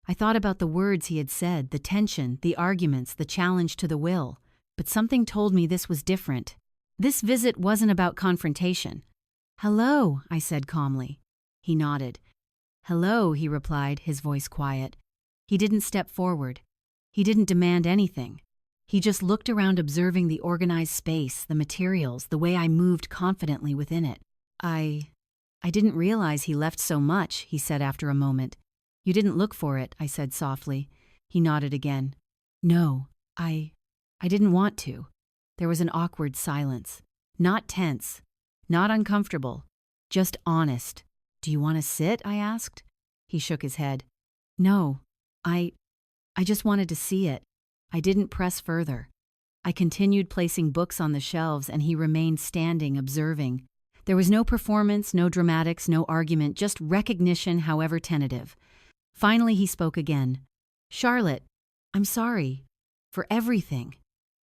I thought about the words he had said, the tension, the arguments, the challenge to the will. But something told me this was different. This visit wasn't about confrontation. Hello, I said calmly. He nodded. Hello, he replied, his voice quiet. He didn't step forward. He didn't demand anything. He just looked around, observing the organized space, the materials, the way I moved confidently within it. I didn't realize he left so much, he said after a moment. You didn't look for it, I said softly. He nodded again. No, I didn't want to. There was an awkward silence. Not tense, not uncomfortable, just honest. Do you want to sit? I asked. He shook his head. No, I just wanted to see it. I didn't press further. I continued placing books on the shelves, and he remained standing, observing. There was no performance, no dramatics, no argument, just recognition, however tentative. Finally, he spoke again. Charlotte, I'm sorry. For everything.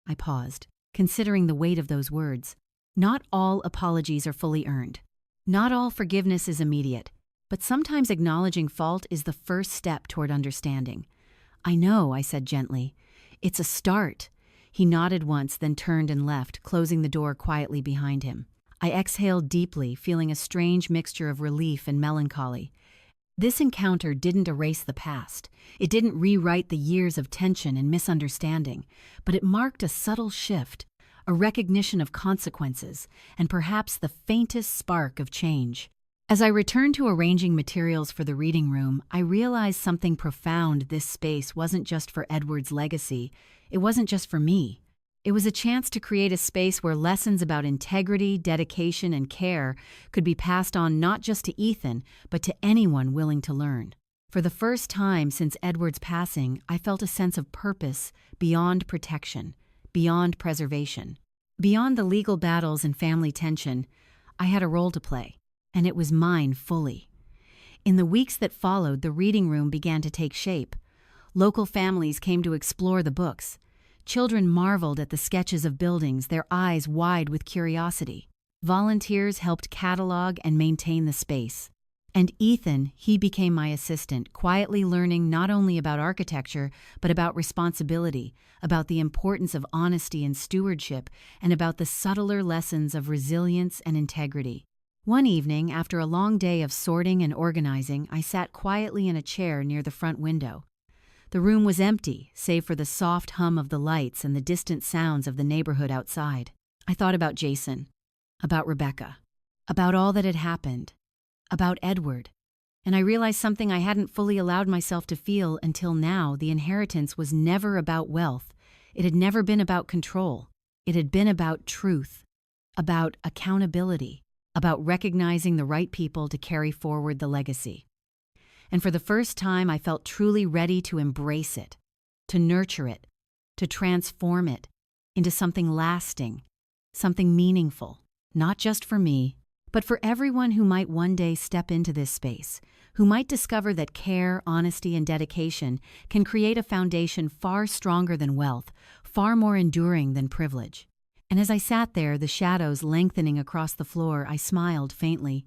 I paused, considering the weight of those words. Not all apologies are fully earned. Not all forgiveness is immediate. But sometimes acknowledging fault is the first step toward understanding. I know, I said gently. It's a start. He nodded once, then turned and left, closing the door quietly behind him. I exhaled deeply, feeling a strange mixture of relief and melancholy. This encounter didn't erase the past. It didn't rewrite the years of tension and misunderstanding, but it marked a subtle shift, a recognition of consequences, and perhaps the faintest spark of change. As I returned to arranging materials for the reading room, I realized something profound. This space wasn't just for Edward's legacy. It wasn't just for me. It was a chance to create a space where lessons about integrity, dedication, and care could be passed on not just to Ethan, but to anyone willing to learn. For the first time since Edward's passing, I felt a sense of purpose beyond protection, beyond preservation. Beyond the legal battles and family tension, I had a role to play. And it was mine fully. In the weeks that followed, the reading room began to take shape. Local families came to explore the books. Children marveled at the sketches of buildings, their eyes wide with curiosity. Volunteers helped catalog and maintain the space. And Ethan, he became my assistant, quietly learning not only about architecture, but about responsibility, about the importance of honesty and stewardship, and about the subtler lessons of resilience and integrity. One evening, after a long day of sorting and organizing, I sat quietly in a chair near the front window. The room was empty, save for the soft hum of the lights and the distant sounds of the neighborhood outside. I thought about Jason, about Rebecca, about all that had happened, about Edward. And I realized something I hadn't fully allowed myself to feel until now. The inheritance was never about wealth. It had never been about control. It had been about truth, about accountability, about recognizing the right people to carry forward the legacy. And for the first time, I felt truly ready to embrace it, to nurture it, to transform it into something lasting, something meaningful, not just for me, but for everyone who might one day step into this space, who might discover that care, honesty, and dedication can create a foundation far stronger than wealth, far more enduring than privilege. And as I sat there, the shadows lengthening across the floor, I smiled faintly.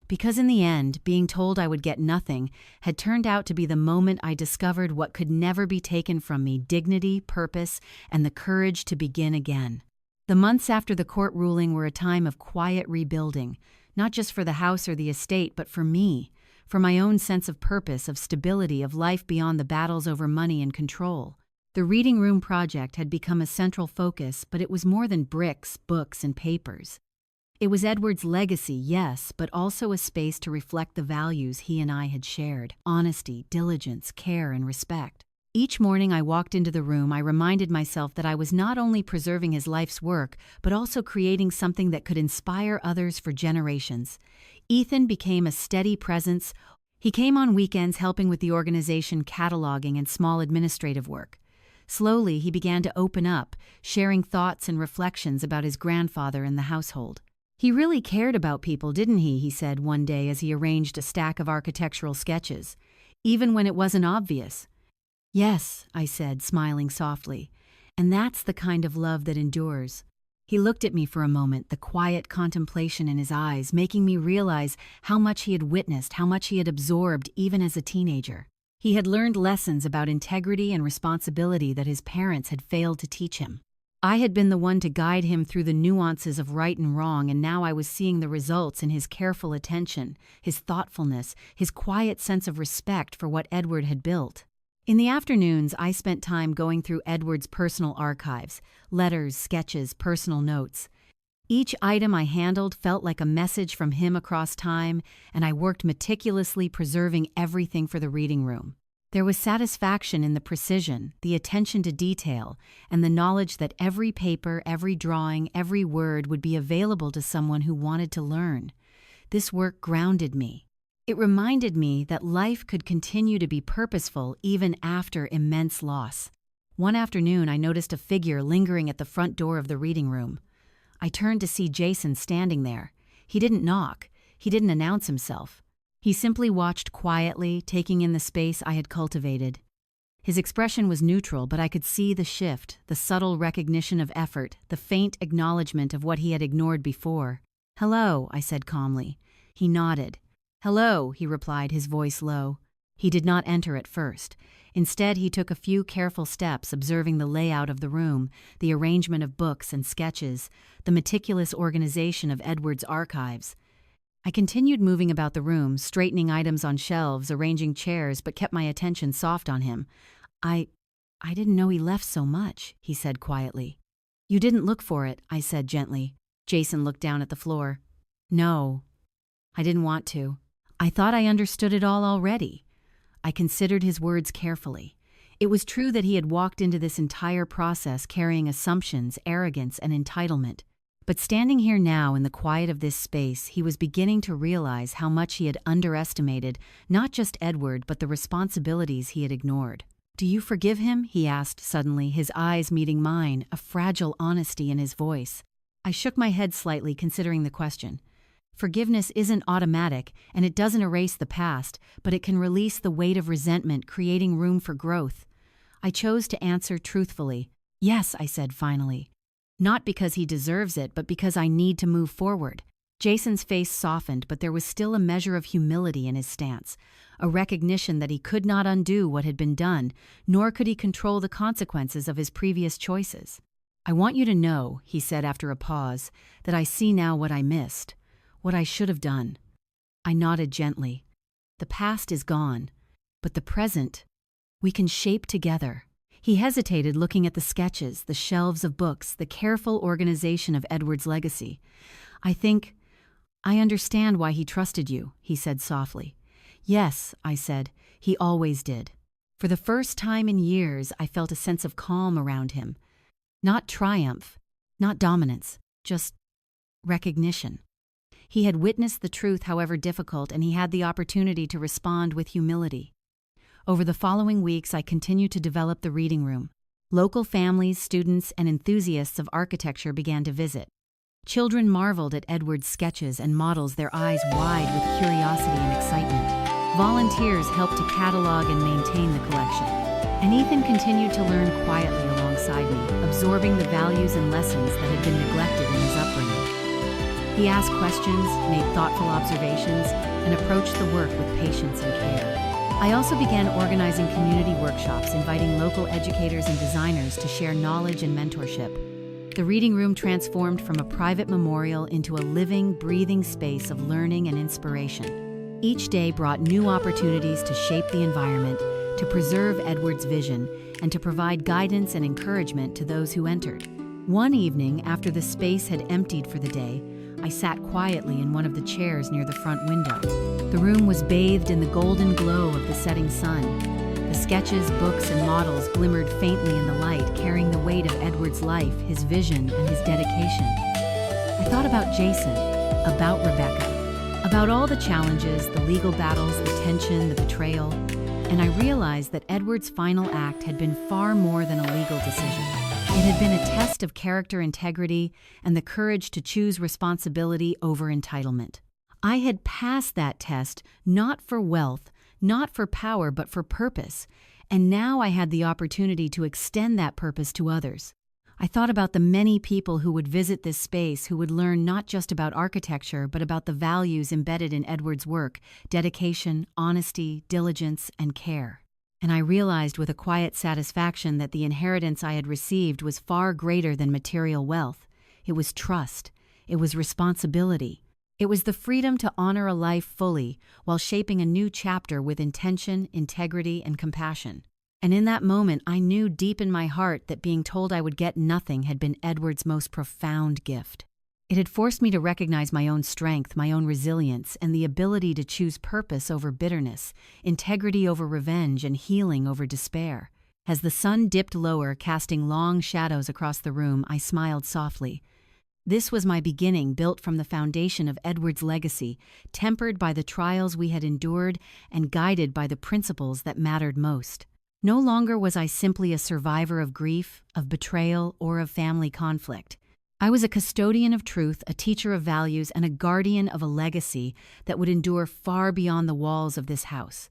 Because in the end, being told I would get nothing had turned out to be the moment I discovered what could never be taken from me: dignity, purpose, and the courage to begin again. The months after the court ruling were a time of quiet rebuilding, not just for the house or the estate, but for me, for my own sense of purpose, of stability, of life beyond the battles over money and control. The Reading Room project had become a central focus, but it was more than bricks, books, and papers. It was Edward's legacy, yes, but also a space to reflect the values he and I had shared: honesty, diligence, care, and respect. Each morning I walked into the room, I reminded myself that I was not only preserving his life's work, but also creating something that could inspire others for generations. Ethan became a steady presence. He came on weekends helping with the organization, cataloging, and small administrative work. Slowly, he began to open up, sharing thoughts and reflections about his grandfather and the household. "He really cared about people, didn't he?" he said one day as he arranged a stack of architectural sketches, "even when it wasn't obvious." "Yes," I said, smiling softly, "and that's the kind of love that endures." He looked at me for a moment, the quiet contemplation in his eyes, making me realize how much he had witnessed, how much he had absorbed even as a teenager. He had learned lessons about integrity and responsibility that his parents had failed to teach him. I had been the one to guide him through the nuances of right and wrong, and now I was seeing the results in his careful attention, his thoughtfulness, his quiet sense of respect for what Edward had built. In the afternoons, I spent time going through Edward's personal archives: letters, sketches, personal notes. Each item I handled felt like a message from him across time, and I worked meticulously preserving everything for the reading room. There was satisfaction in the precision, the attention to detail, and the knowledge that every paper, every drawing, every word would be available to someone who wanted to learn. This work grounded me. It reminded me that life could continue to be purposeful even after immense loss. One afternoon, I noticed a figure lingering at the front door of the reading room. I turned to see Jason standing there. He didn't knock. He didn't announce himself. He simply watched quietly, taking in the space I had cultivated. His expression was neutral, but I could see the shift, the subtle recognition of effort, the faint acknowledgement of what he had ignored before. "Hello," I said calmly. He nodded. "Hello," he replied, his voice low. He did not enter at first. Instead, he took a few careful steps, observing the layout of the room, the arrangement of books and sketches, the meticulous organization of Edward's archives. I continued moving about the room, straightening items on shelves, arranging chairs, but kept my attention soft on him. I didn't know he left so much," he said quietly. "You didn't look for it," I said gently. Jason looked down at the floor. "No, I didn't want to. I thought I understood it all already." I considered his words carefully. It was true that he had walked into this entire process carrying assumptions, arrogance, and entitlement. But standing here now in the quiet of this space, he was beginning to realize how much he had underestimated not just Edward, but the responsibilities he had ignored. "Do you forgive him?" he asked suddenly, his eyes meeting mine, a fragile honesty in his voice. I shook my head slightly, considering the question. Forgiveness isn't automatic, and it doesn't erase the past, but it can release the weight of resentment, creating room for growth. I chose to answer truthfully. "Yes," I said finally. "Not because he deserves it, but because I need to move forward." Jason's face softened, but there was still a measure of humility in his stance, a recognition that he could not undo what had been done, nor could he control the consequences of his previous choices. "I want you to know," he said after a pause, "that I see now what I missed. What I should have done." I nodded gently. "The past is gone, but the present, We can shape together. He hesitated, looking at the sketches, the shelves of books, the careful organization of Edward's legacy. I understand why he trusted you," he said softly. "Yes," I said, "he always did." For the first time in years, I felt a sense of calm around him. Not triumph, not dominance, just recognition. He had witnessed the truth, however difficult, and he had the opportunity to respond with humility. Over the following weeks, I continued to develop the reading room. Local families, students, and enthusiasts of architecture began to visit. Children marveled at Edward's sketches and models, their eyes wide with curiosity and excitement. Volunteers helped to catalog and maintain the collection. And Ethan continued to learn quietly alongside me, absorbing the values and lessons that had been neglected in his upbringing. He asked questions, made thoughtful observations, and approached the work with patience and care. I also began organizing community workshops, inviting local educators and designers to share knowledge and mentorship. The reading room transformed from a private memorial into a living, breathing space of learning and inspiration. Each day brought new opportunities to shape the environment, to preserve Edward's vision, and to provide guidance and encouragement to those who entered. One evening, after the space had emptied for the day, I sat quietly in one of the chairs near the front window. The room was bathed in the golden glow of the setting sun. The sketches, books, and models glimmered faintly in the light, carrying the weight of Edward's life, his vision, and his dedication. I thought about Jason, about Rebecca, about all the challenges, the legal battles, the tension, the betrayal, and I realized that Edward's final act had been far more than a legal decision. It had been a test of character integrity and the courage to choose responsibility over entitlement. I had passed that test not for wealth, not for power, but for purpose, and now I had the opportunity to extend that purpose to others. I thought about the many people who would visit this space, who would learn not just about architecture, but about the values embedded in Edward's work: dedication, honesty, diligence, and care. And I realized with a quiet satisfaction that the inheritance I had received was far greater than material wealth. It was trust. It was responsibility. It was the freedom to honor a life fully while shaping a new chapter with intention, integrity, and compassion. And in that moment, I knew deep in my heart that being told I would get nothing had been Edward's most profound gift. It had forced me to recognize my own strength, my own resilience, and the ability to choose purpose over bitterness, integrity over revenge, and healing over despair. As the sun dipped lower, casting long shadows across the room, I smiled softly. This was my beginning, built from the foundation of Edward's legacy, tempered by the trials we had endured and guided by the principles that mattered most. No longer was I simply a survivor of grief, of betrayal, or of family conflict. I was a custodian of truth, a teacher of values, and a guardian of a legacy that would endure far beyond the walls of this house.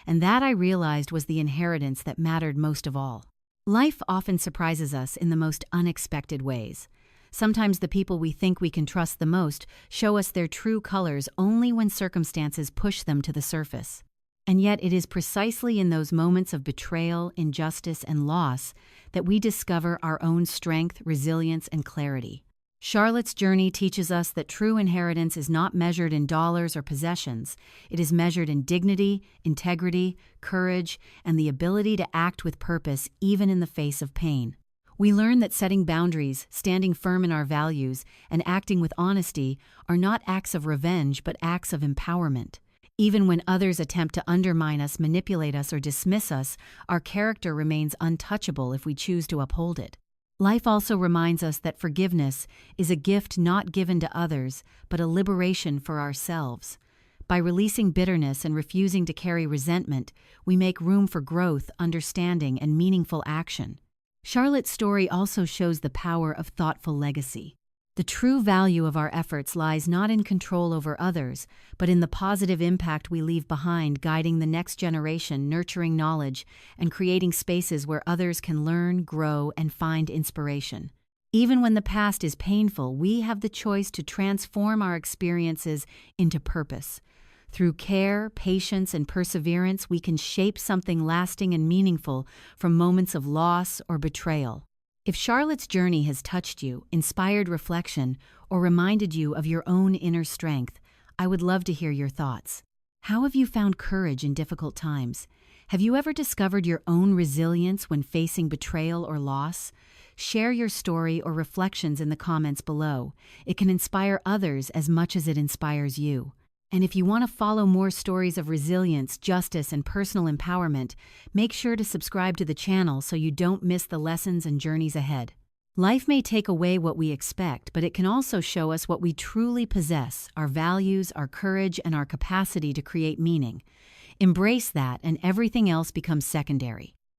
And that, I realized, was the inheritance that mattered most of all. Life often surprises us in the most unexpected ways. Sometimes the people we think we can trust the most show us their true colors only when circumstances push them to the surface. And yet it is precisely in those moments of betrayal, injustice, and loss that we discover our own strength, resilience, and clarity. Charlotte's journey teaches us that true inheritance is not measured in dollars or possessions. It is measured in dignity, integrity, courage, and the ability to act with purpose even in the face of pain. We learn that setting boundaries, standing firm in our values, and acting with honesty are not acts of revenge but acts of empowerment. Even when others attempt to undermine us, manipulate us, or dismiss us, our character remains untouchable if we choose to uphold it. Life also reminds us that forgiveness is a gift not given to others, but a liberation for ourselves. By releasing bitterness and refusing to carry resentment, we make room for growth, understanding, and meaningful action. Charlotte's story also shows the power of thoughtful legacy. The true value of our efforts lies not in control over others, but in the positive impact we leave behind, guiding the next generation, nurturing knowledge, and creating spaces where others can learn, grow, and find inspiration. Even when the past is painful, we have the choice to transform our experiences into purpose. Through care, patience, and perseverance, we can shape something lasting and meaningful from moments of loss or betrayal. If Charlotte's journey has touched you, inspired reflection, or reminded you of your own inner strength, I would love to hear your thoughts. How have you found courage in difficult times? Have you ever discovered your own resilience when facing betrayal or loss? Share your story or reflections in the comments below. It can inspire others as much as it inspires you. And if you want to follow more stories of resilience, justice, and personal empowerment, make sure to subscribe to the channel so you don't miss the lessons and journeys ahead. Life may take away what we expect, but it can also show us what we truly possess: our values, our courage, and our capacity to create meaning. Embrace that, and everything else becomes secondary.